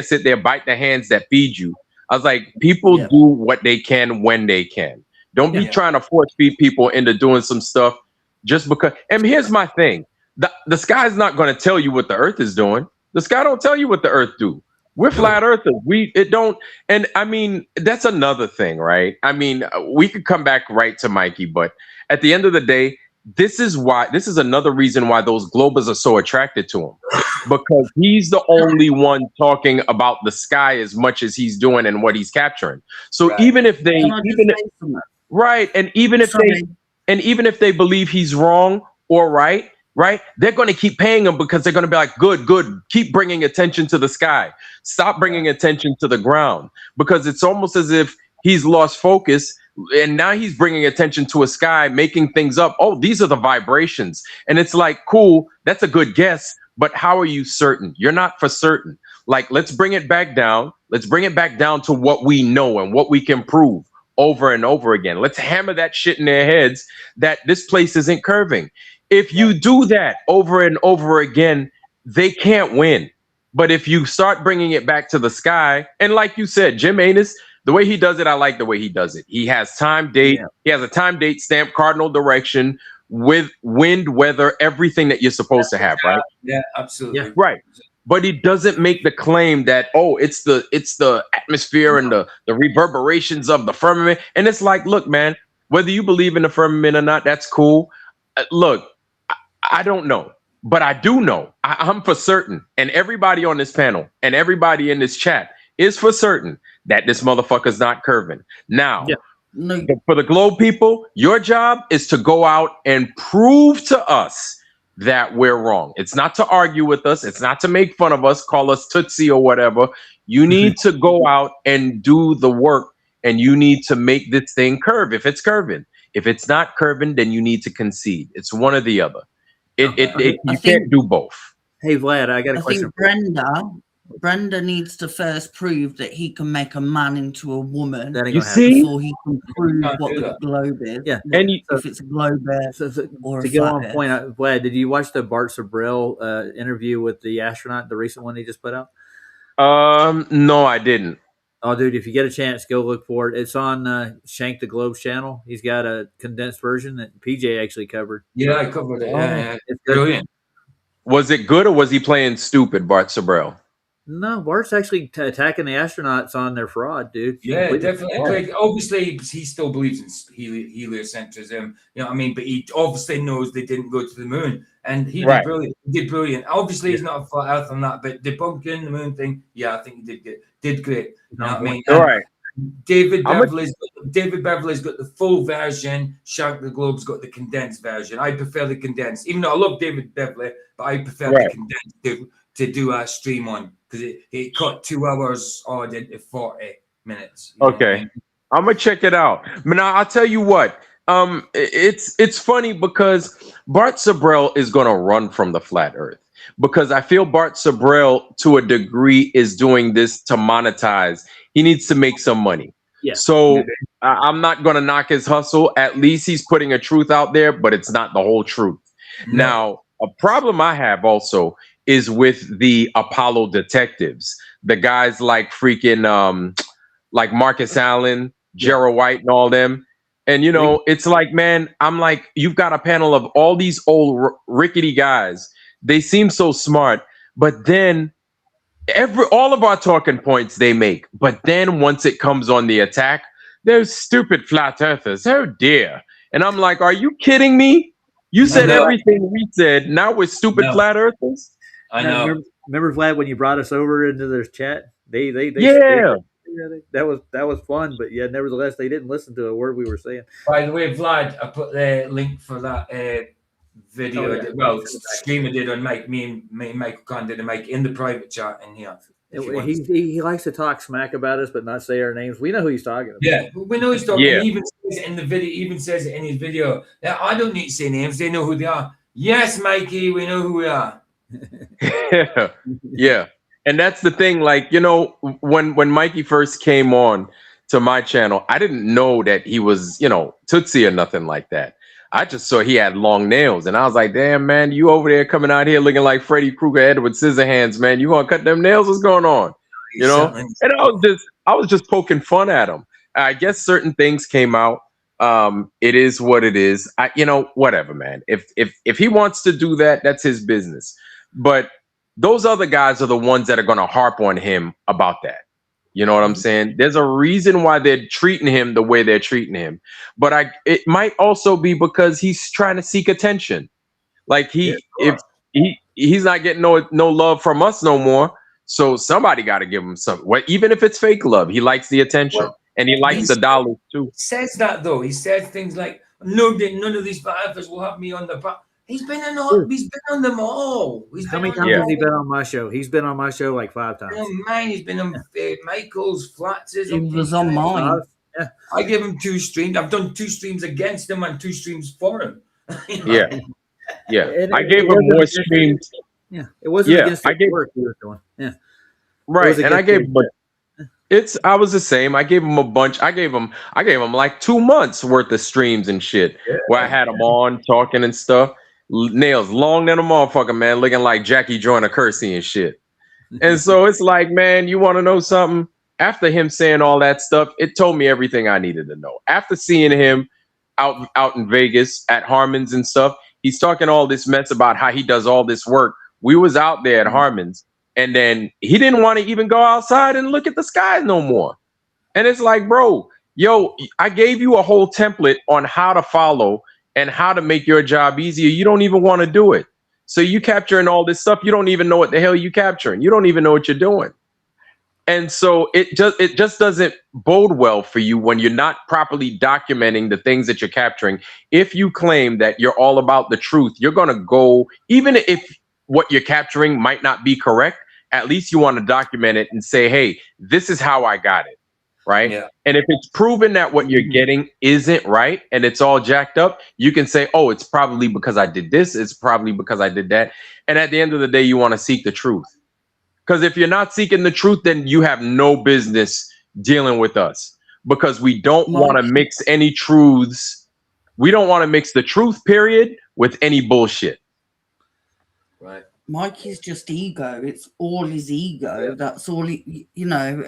sit there, bite the hands that feed you. I was like, people do what they can when they can. Don't be trying to force feed people into doing some stuff just because. And here's my thing. The sky's not going to tell you what the earth is doing. The sky don't tell you what the earth do. We're flat earthers. And I mean, that's another thing, right? I mean, we could come back right to Mikey, but at the end of the day, this is another reason why those Globers are so attracted to him, because he's the only one talking about the sky as much as he's doing and what he's capturing. So even if they, even if they believe he's wrong or right, they're going to keep paying him because they're going to be like, good, keep bringing attention to the sky. Stop bringing attention to the ground, because it's almost as if he's lost focus and now he's bringing attention to a sky, making things up. Oh, these are the vibrations. And it's like, cool, that's a good guess, but how are you certain? You're not for certain. Like, let's bring it back down. Let's bring it back down to what we know and what we can prove over and over again. Let's hammer that shit in their heads that this place isn't curving. If you do that over and over again, they can't win. But if you start bringing it back to the sky, and like you said, Jim Ennis, the way he does it, I like the way he does it. He has time date. He has a time date stamp, cardinal direction with wind, weather, everything that you're supposed to have, right? Yeah, absolutely. Yeah. Right. But he doesn't make the claim that, oh, it's the atmosphere and the reverberations of the firmament. And it's like, look, man, whether you believe in the firmament or not, that's cool. Look, I don't know, but I do know. I'm for certain. And everybody on this panel and everybody in this chat is for certain that this motherfucker's not curving. Now, for the globe people, your job is to go out and prove to us that we're wrong. It's not to argue with us. It's not to make fun of us, call us Tootsie or whatever. You need to go out and do the work, and you need to make this thing curve if it's curving. If it's not curving, then you need to concede. It's one or the other. You can't do both. Hey, Vlad, I got a question. I think Brenda needs to first prove that he can make a man into a woman. You see? Before he can prove what the globe is. Yeah. And if it's a globe or to a go flat on Earth. point, Vlad, did you watch the Bart Sabrell interview with the astronaut, the recent one he just put out? No, I didn't. Oh, dude, if you get a chance, go look for it. It's on Shank the Globe's channel. He's got a condensed version that PJ actually covered. Yeah, I covered it. Yeah. It's Brilliant. Was it good or was he playing stupid, Bart Sabrell? No, Bart's actually attacking the astronauts on their fraud, dude. Yeah, definitely. Like, obviously, he still believes in heliocentrism. You know what I mean? But he obviously knows they didn't go to the moon. And he did brilliant. He did brilliant. Obviously, he's not a flat earth on that. But debunking the moon thing, yeah, I think he did great. You know what I mean? All right. David Beverly's got the full version. Shank the Globe's got the condensed version. I prefer the condensed. Even though I love David Beverly, but I prefer the condensed to do a stream on, because it cut 2 hours odd into 40 minutes. Okay. I'm gonna check it out. But now I'll tell you what. It's funny because Bart Sabrell is gonna run from the flat earth, because I feel Bart Sabrell to a degree is doing this to monetize. He needs to make some money. Yeah. So I'm not gonna knock his hustle. At least he's putting a truth out there, but it's not the whole truth. No. Now, a problem I have also is with the Apollo detectives, the guys like freaking like Marcus Allen, Gerald White, and all them. And you know, it's like, man, I'm like, you've got a panel of all these old rickety guys. They seem so smart, but then all of our talking points they make. But then once it comes on the attack, those stupid flat earthers. Oh dear. And I'm like, are you kidding me? You said everything we said. Now we're stupid flat earthers. I know. Remember, Vlad, when you brought us over into their chat? They Yeah. that was fun, but yeah, nevertheless, they didn't listen to a word we were saying. By the way, Vlad, I put the link for that video. Oh, yeah. Well, stream I did on Mike. Me and Michael Kahn did a Mike in the private chat in here. He likes to talk smack about us, but not say our names. We know who he's talking about. Yeah, we know he's talking. Yeah. He even says it in the video. Even says it in his video. Now, I don't need to say names. They know who they are. Yes, Mikey, we know who we are. Yeah. Yeah. And that's the thing, like, you know, when Mikey first came on to my channel, I didn't know that he was, you know, Tootsie or nothing like that. I just saw he had long nails, and I was like, damn, man, you over there coming out here looking like Freddy Krueger, Edward Scissorhands, man. You gonna cut them nails? What's going on? You know? And I was just poking fun at him. I guess certain things came out. It is what it is. You know, whatever, man. If he wants to do that, that's his business. But those other guys are the ones that are gonna harp on him about that. You know what I'm saying? There's a reason why they're treating him the way they're treating him. But it might also be because he's trying to seek attention. Like he's not getting no love from us no more. So somebody got to give him some. Even if it's fake love, he likes the attention and he likes the dollars too. Says that though. He says things like, "No, none of these fighters will have me on the back." He's been on them all. How many times has he been on my show? He's been on my show like 5 times. He's been on mine. He's been on Michael's, Flats's. He was on mine. Yeah. I gave him 2 streams. I've done 2 streams against him and 2 streams for him. Yeah. Yeah. I gave him more streams. Yeah. It wasn't against the work we were doing. Yeah. Right. And I gave I was the same. I gave him a bunch. I gave him like 2 months worth of streams and shit where I had him on talking and stuff. Nails long than a motherfucker, man, looking like Jackie Joyner Kersey and shit. And so it's like, man, you want to know something? After him saying all that stuff, it told me everything I needed to know. After seeing him out in Vegas at Harmon's and stuff, he's talking all this mess about how he does all this work. We was out there at Harmon's, and then he didn't want to even go outside and look at the sky no more. And it's like, bro, yo, I gave you a whole template on how to follow and how to make your job easier. You don't even want to do it. So you capturing all this stuff. You don't even know what the hell you capturing. You don't even know what you're doing. And so it just doesn't bode well for you when you're not properly documenting the things that you're capturing. If you claim that you're all about the truth, you're going to go, even if what you're capturing might not be correct, at least you want to document it and say, hey, this is how I got it. Right. Yeah. And if it's proven that what you're getting isn't right and it's all jacked up, you can say, oh, it's probably because I did this. It's probably because I did that. And at the end of the day, you want to seek the truth. Because if you're not seeking the truth, then you have no business dealing with us, because we don't want to mix any truths. We don't want to mix the truth, period, with any bullshit. Right. Mikey's just ego. It's all his ego. That's all he, you know,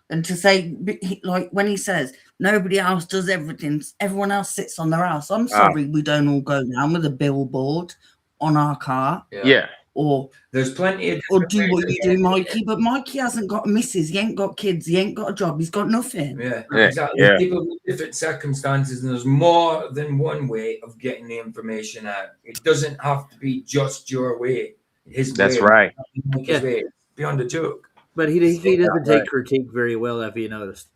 and to say, like when he says nobody else does everything, everyone else sits on their ass. I'm sorry, we don't all go down with a billboard on our car. Yeah. Or there's plenty of or do what you do, Mikey. But Mikey hasn't got a missus. He ain't got kids. He ain't got a job. He's got nothing. Yeah, exactly. Yeah. People with different circumstances, and there's more than one way of getting the information out. It doesn't have to be just your way. His way. That's right. His way. Beyond a joke. But he doesn't take critique very well, have you noticed?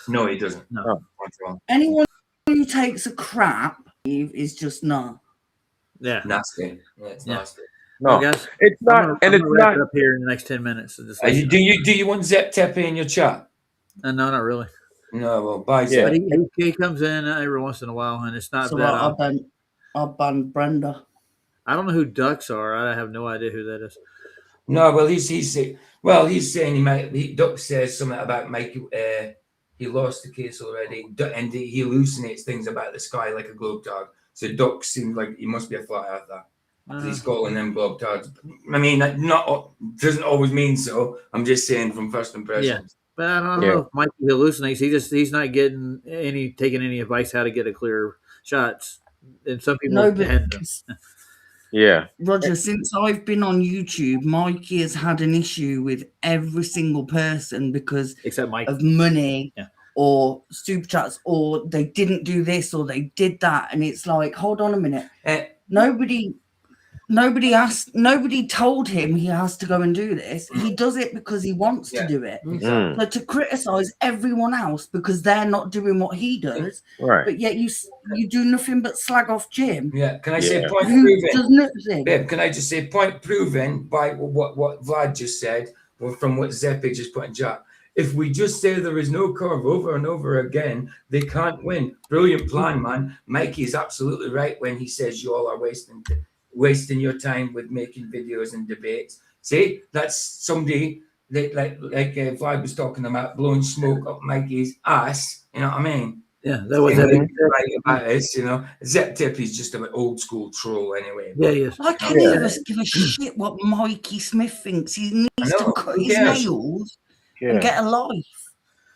No, he doesn't. No. Anyone who takes a crap is just not. Yeah. Nasty. Yeah, it's nasty. No, guys, it's not, and it's not up here in the next 10 minutes. So do you want Zep Tepe in your chat? No, not really. No, well, bye, Zep. But he comes in every once in a while, and it's not that. I'll ban Brenda. I don't know who Ducks are. I have no idea who that is. No, well, he's saying Duck says something about Mike. He lost the case already, and he hallucinates things about the sky like a globe dog. So Duck seems like he must be a flat earther. He's calling them globe dogs. I mean, doesn't always mean so. I'm just saying from first impressions. Yeah, but I don't know if Mike hallucinates. He's not taking any advice how to get a clear shots. And some people Yeah. Roger, since I've been on YouTube, Mikey has had an issue with every single person because except Mike of money or super chats, or they didn't do this or they did that. And it's like, hold on a minute. Nobody told him he has to go and do this. He does it because he wants to do it. Mm. So to criticize everyone else because they're not doing what he does, Right. but yet you do nothing but slag off Jim. Yeah, can I say Yeah. point Who proven? does nothing. Babe, can I just say point proven by what Vlad just said, or from what Zeppe just put in chat? If we just say there is no curve over and over again, they can't win. Brilliant plan, man. Mikey is absolutely right when he says you all are wasting your time with making videos and debates. See, that's somebody that like Vlad was talking about, blowing smoke up Mikey's ass. You know what I mean? Yeah, that was Saying it. right about this, you know. Zep Tip is just an old school troll anyway. Yeah, yes. I can't even give a shit what Mikey Smith thinks. He needs to cut his nails and get a life.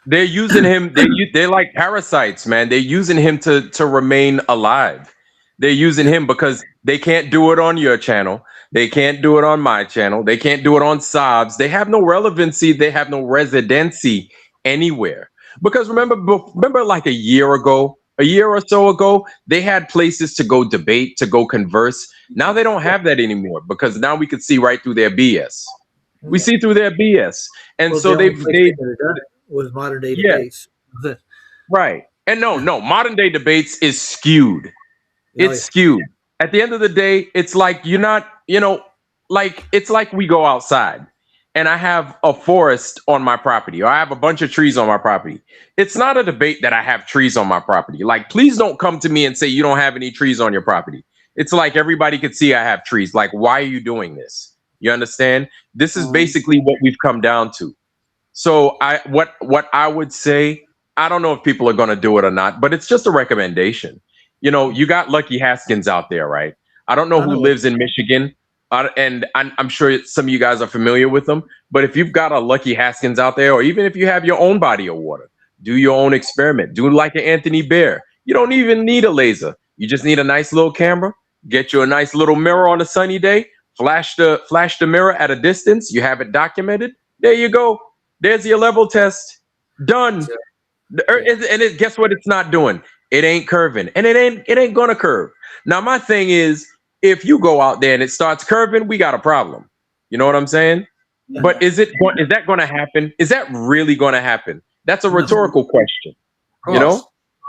They're using him. They're like parasites, man. They're using him to remain alive. They're using him because they can't do it on your channel. They can't do it on my channel. They can't do it on Sobs. They have no relevancy. They have no residency anywhere. Because remember like a year or so ago, they had places to go debate, to go converse. Now they don't have that anymore because now we can see right through their BS. We see through their BS. And Well, so the only they place could have done it was modern day debates. Right. And no, modern day debates is skewed. It's skewed. At the end of the day, it's like you're not, like it's like we go outside and I have a forest on my property or I have a bunch of trees on my property. It's not a debate that I have trees on my property. Like, please don't come to me and say you don't have any trees on your property. It's like everybody could see I have trees. Like, why are you doing this? You understand? This is basically what we've come down to. So what I would say, I don't know if people are going to do it or not, but it's just a recommendation. You got Lucky Haskins out there, right? I don't know who lives in Michigan, and I'm sure some of you guys are familiar with them. But if you've got a Lucky Haskins out there, or even if you have your own body of water, do your own experiment. Do like an Anthony Bear. You don't even need a laser. You just need a nice little camera. Get you a nice little mirror on a sunny day. Flash the mirror at a distance. You have it documented. There you go. There's your level test. Done. And guess what it's not doing? It ain't curving. And it ain't gonna curve. Now, my thing is, if you go out there and it starts curving, we got a problem. You know what I'm saying? Yeah. But is that gonna happen? Is that really gonna happen? That's a rhetorical question. Of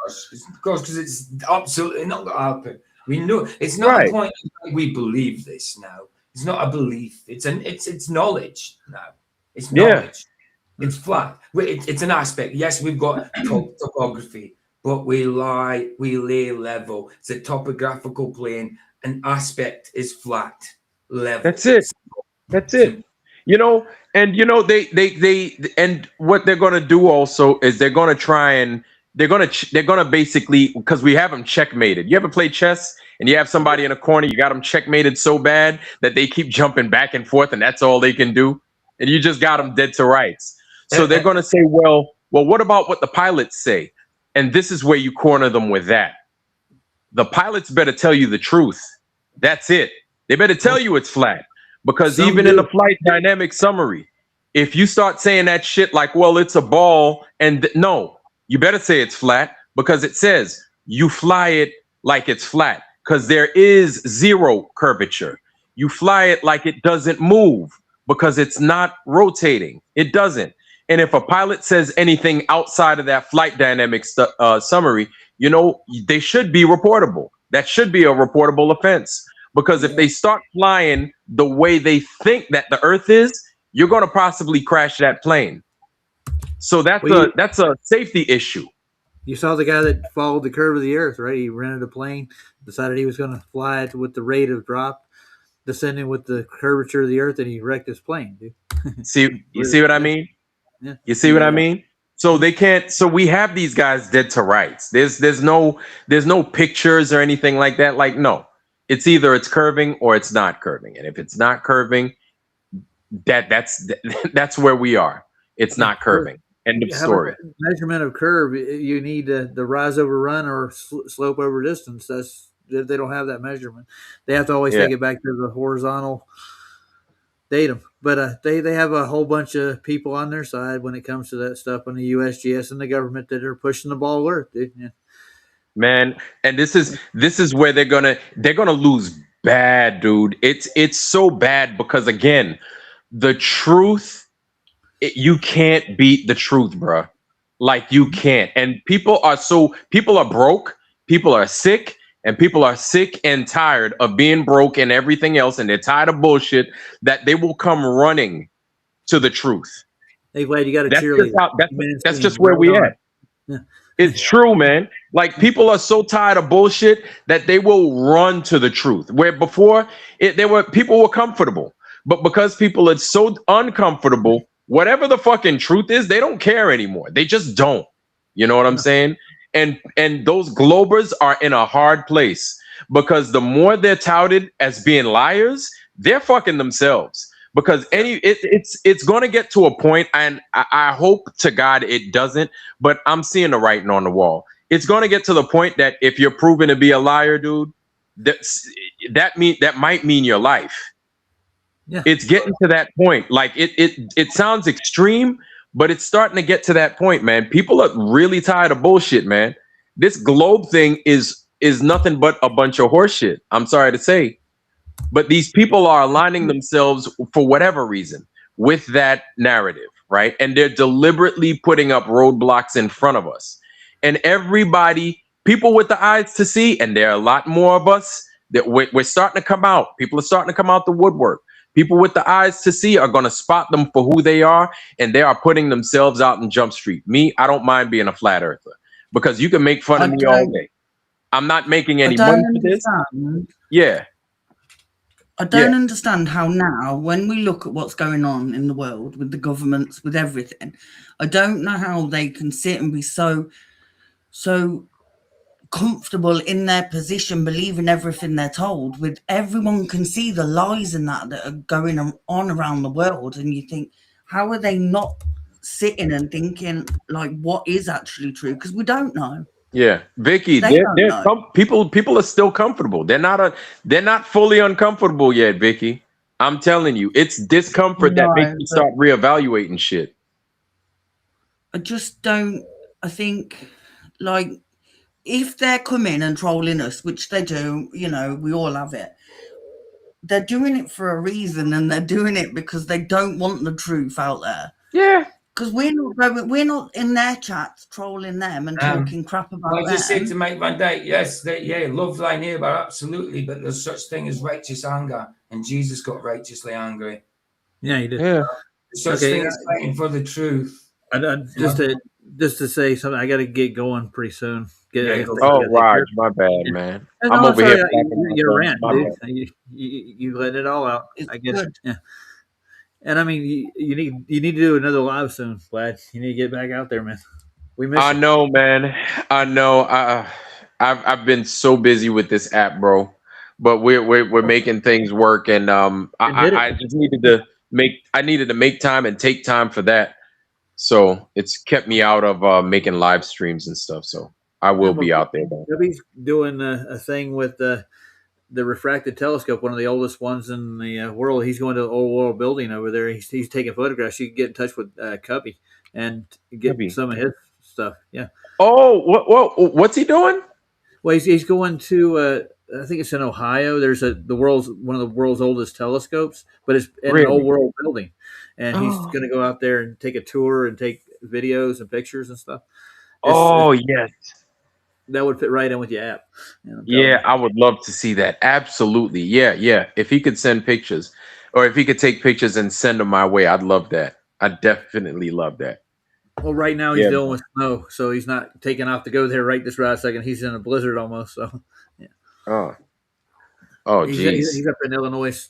course, because it's absolutely not gonna happen. We know it's not a point we believe this now. It's not a belief. It's knowledge now. It's knowledge. It's flat. It's an aspect. Yes, we've got topography, but we lay level. It's a topographical plane. An aspect is flat level. That's it. They and what they're gonna do also is they're gonna try and they're gonna basically, because we have them checkmated. You ever play chess and you have somebody in a corner, you got them checkmated so bad that they keep jumping back and forth, and that's all they can do, and you just got them dead to rights. So they're going to say, well, what about what the pilots say? And this is where you corner them with that. The pilots better tell you the truth. That's it. They better tell you it's flat, because even in the flight dynamic summary, if you start saying that shit like, well, it's a ball, and no, you better say it's flat, because it says you fly it like it's flat, because there is zero curvature. You fly it like it doesn't move, because it's not rotating. It doesn't. And if a pilot says anything outside of that flight dynamics summary, they should be reportable. That should be a reportable offense, because if they start flying the way they think that the Earth is, you're going to possibly crash that plane. So that's a safety issue. You saw the guy that followed the curve of the Earth, right? He rented a plane, decided he was going to fly it with the rate of drop, descending with the curvature of the Earth, and he wrecked his plane, dude. You see what I mean? Yeah. You see what I mean? So they can't. So we have these guys dead to rights. There's no pictures or anything like that. Like, no, it's either it's curving or it's not curving. And if it's not curving, that's where we are. It's not curving. End of story. Measurement of curve. You need the rise over run or slope over distance. They don't have that measurement. They have to always take it back to the horizontal datum. But they have a whole bunch of people on their side when it comes to that stuff on the USGS and the government that are pushing the ball earth, dude. Yeah. Man, and this is where they're gonna lose bad, dude. It's so bad because again, the truth, you can't beat the truth, bruh. Like you can't. And people are broke, people are sick, and people are sick and tired of being broke and everything else, and they're tired of bullshit that they will come running to the truth. Hey, Vlad, you got a That's cheerleader. just how, that's, Manscaped, that's just where we right on. at. Yeah. It's true, man. Like people are so tired of bullshit that they will run to the truth. Where before people were comfortable, but because people are so uncomfortable, whatever the fucking truth is, they don't care anymore. They just don't. You know what I'm saying? And those globers are in a hard place because the more they're touted as being liars, they're fucking themselves. Because it's going to get to a point, and I hope to God it doesn't, but I'm seeing the writing on the wall. It's going to get to the point that if you're proven to be a liar, dude, that might mean your life. Yeah. It's getting to that point. Like it sounds extreme, but it's starting to get to that point, man. People are really tired of bullshit, man. This globe thing is nothing but a bunch of horseshit. I'm sorry to say. But these people are aligning themselves for whatever reason with that narrative, right? And they're deliberately putting up roadblocks in front of us. And everybody, people with the eyes to see, and there are a lot more of us, that we're starting to come out. People are starting to come out the woodwork. People with the eyes to see are going to spot them for who they are, and they are putting themselves out in Jump Street. Me, I don't mind being a flat earther because you can make fun of me all day. I'm not making any money for this. Yeah. I don't understand how now, when we look at what's going on in the world with the governments, with everything, I don't know how they can sit and be so comfortable in their position, believing everything they're told, with everyone can see the lies and that are going on around the world. And you think, how are they not sitting and thinking, like, what is actually true? Because we don't know. Yeah, Vicky, people are still comfortable. They're not fully uncomfortable yet, Vicky. I'm telling you, it's discomfort that makes you start reevaluating shit. I just don't. I think, like, if they're coming and trolling us, which they do, you know, we all have it. They're doing it for a reason, and they're doing it because they don't want the truth out there. Yeah. Because we're not in their chats trolling them and talking crap about them. I just said to Mike Van Dyke, yes, love thy neighbor, absolutely, but there's such thing as righteous anger, and Jesus got righteously angry. Yeah, he did. Yeah. There's such thing as fighting for the truth. Just to say something, I got to get going pretty soon. Raj, my bad, man. I'm over here. You're rant, dude. You let it all out. I guess. Good. Yeah. And I mean, you need to do another live soon, Vlad. You need to get back out there, man. We miss. I know, man. I know. I've been so busy with this app, bro. But we're making things work, and I just needed to make time and take time for that. So it's kept me out of making live streams and stuff. So I will be out there. He's doing a thing with the refracted telescope, one of the oldest ones in the world. He's going to the old world building over there. He's taking photographs. You can get in touch with Cubby and get some of his stuff. Yeah. Oh, what's he doing? Well, he's going to I think it's in Ohio. There's one of the world's oldest telescopes, but it's in an old world building, and he's going to go out there and take a tour and take videos and pictures and stuff. Yes. That would fit right in with your app. Yeah, I would love to see that. Absolutely. Yeah. If he could send pictures, or if he could take pictures and send them my way, I'd love that. I definitely love that. Well, right now he's dealing with snow, so he's not taking off to go there right this right second. He's in a blizzard almost. So, yeah. Geez. He's up in Illinois,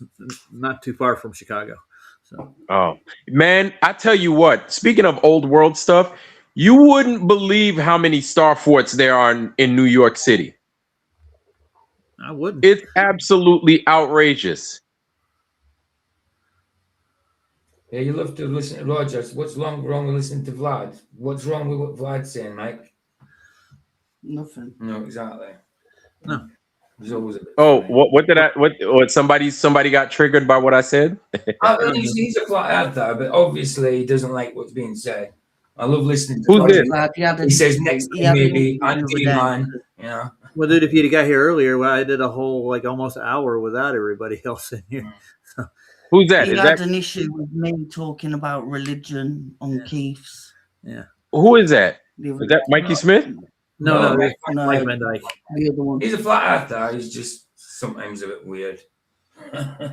not too far from Chicago. So. Oh man, I tell you what. Speaking of old world stuff. You wouldn't believe how many star forts there are in New York City. I wouldn't. It's absolutely outrageous. Yeah, you love to listen to Roger. What's wrong with listening to Vlad? What's wrong with what Vlad's saying, Mike? Nothing. No, exactly. No. There's always a bit. What somebody got triggered by what I said? He's a flat earther, but obviously he doesn't like what's being said. I love listening to Who's this? He says next maybe anti-man, you know. Well, dude, if you'd have got here earlier, well, I did a whole like almost hour without everybody else in here. So, Who's that? He Is had that an issue with me talking about religion on Keith's. yeah. who is that? The Is that Mikey Smith? No, No, it's no. Mike Van Dyke. The other one. He's a flat earther. He's just sometimes a bit weird.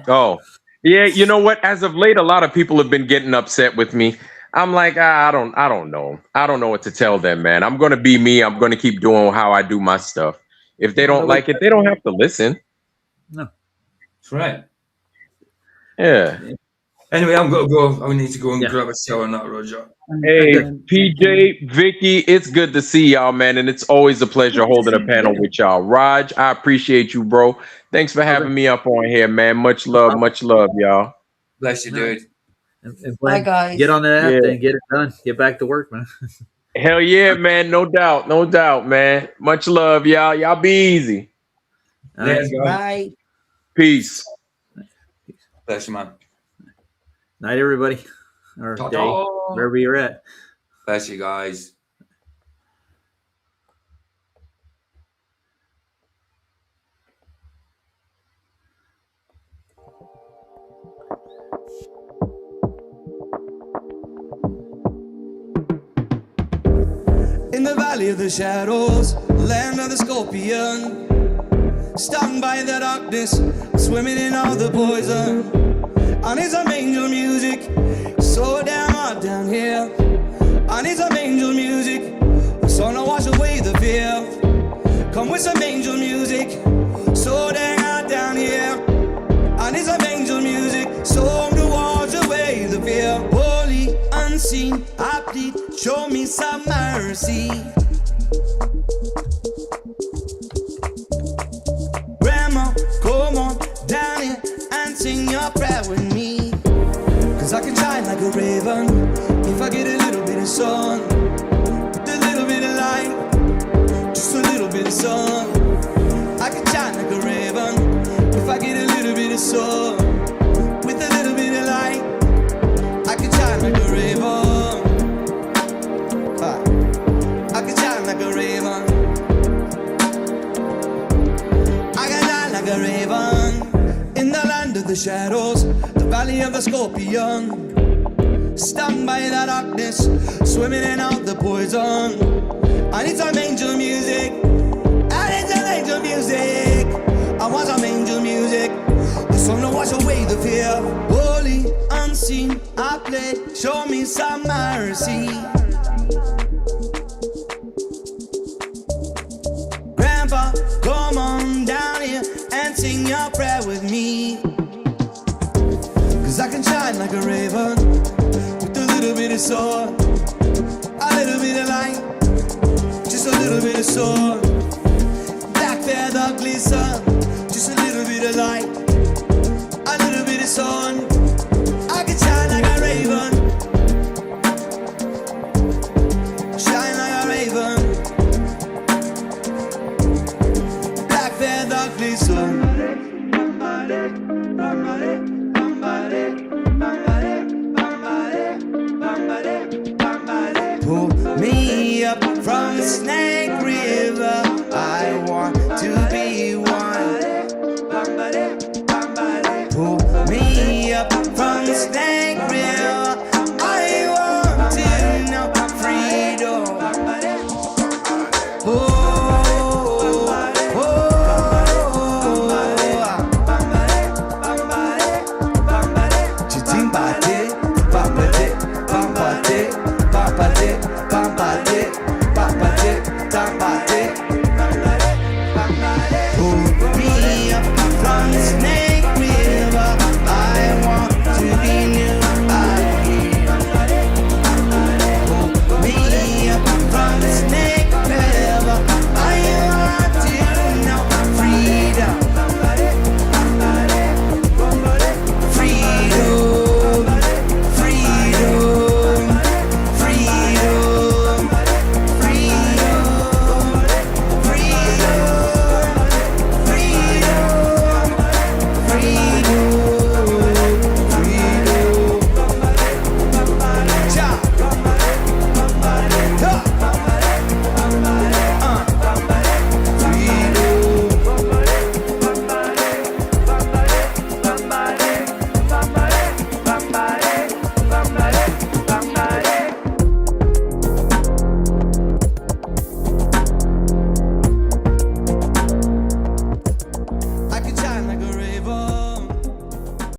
Oh, yeah. You know what? As of late, a lot of people have been getting upset with me. I'm like, I don't know. I don't know what to tell them, man. I'm gonna be me. I'm gonna keep doing how I do my stuff. If they don't like it, they don't have to listen. No. That's right. Yeah. Anyway, I'm gonna go. I need to go and Yeah. grab a shower, not Roger. Hey, PJ, Vicky, it's good to see y'all, man. And it's always a pleasure holding a panel with y'all. Raj, I appreciate you, bro. Thanks for having me up on here, man. Much love, y'all. Bless you, dude. And Bye, guys. Get on that app Yeah. and get it done. Get back to work, man. Hell yeah, man. No doubt, man. Much love, y'all. Y'all be easy. All right. Let's go. Bye. Peace. Bless you, man. Night, everybody. Or Ta-ta. day, wherever you're at. Bless you guys. In the valley of the shadows, land of the scorpion, stung by the darkness, swimming in all the poison. I need some angel music, so damn hot down here. I need some angel music, so to wash away the fear. Come with some angel music, so damn hot down here. I need some angel music, so to wash away the fear. Holy, unseen, I plead, show me some mercy. Grandma, come on down here and sing your prayer with me. Cause I can shine like a raven if I get a little bit of sun. With a little bit of light, just a little bit of sun. I can shine like a raven if I get a little bit of sun. With a little bit of light, I can shine like a raven. I can shine like a raven. I can shine like a raven. In the land of the shadows, the valley of the scorpion, stung by the darkness, swimming in out the poison. I need some angel music. I need some angel music. I want some angel music. The song to wash away the fear. Holy, unseen, I play. Show me some mercy. Grandpa, come on down here and sing your prayer with me. Cause I can shine like a raven with a little bit of sword, a little bit of light, just a little bit of sword. Black feather glisten, just a little bit of light, a little bit of sun.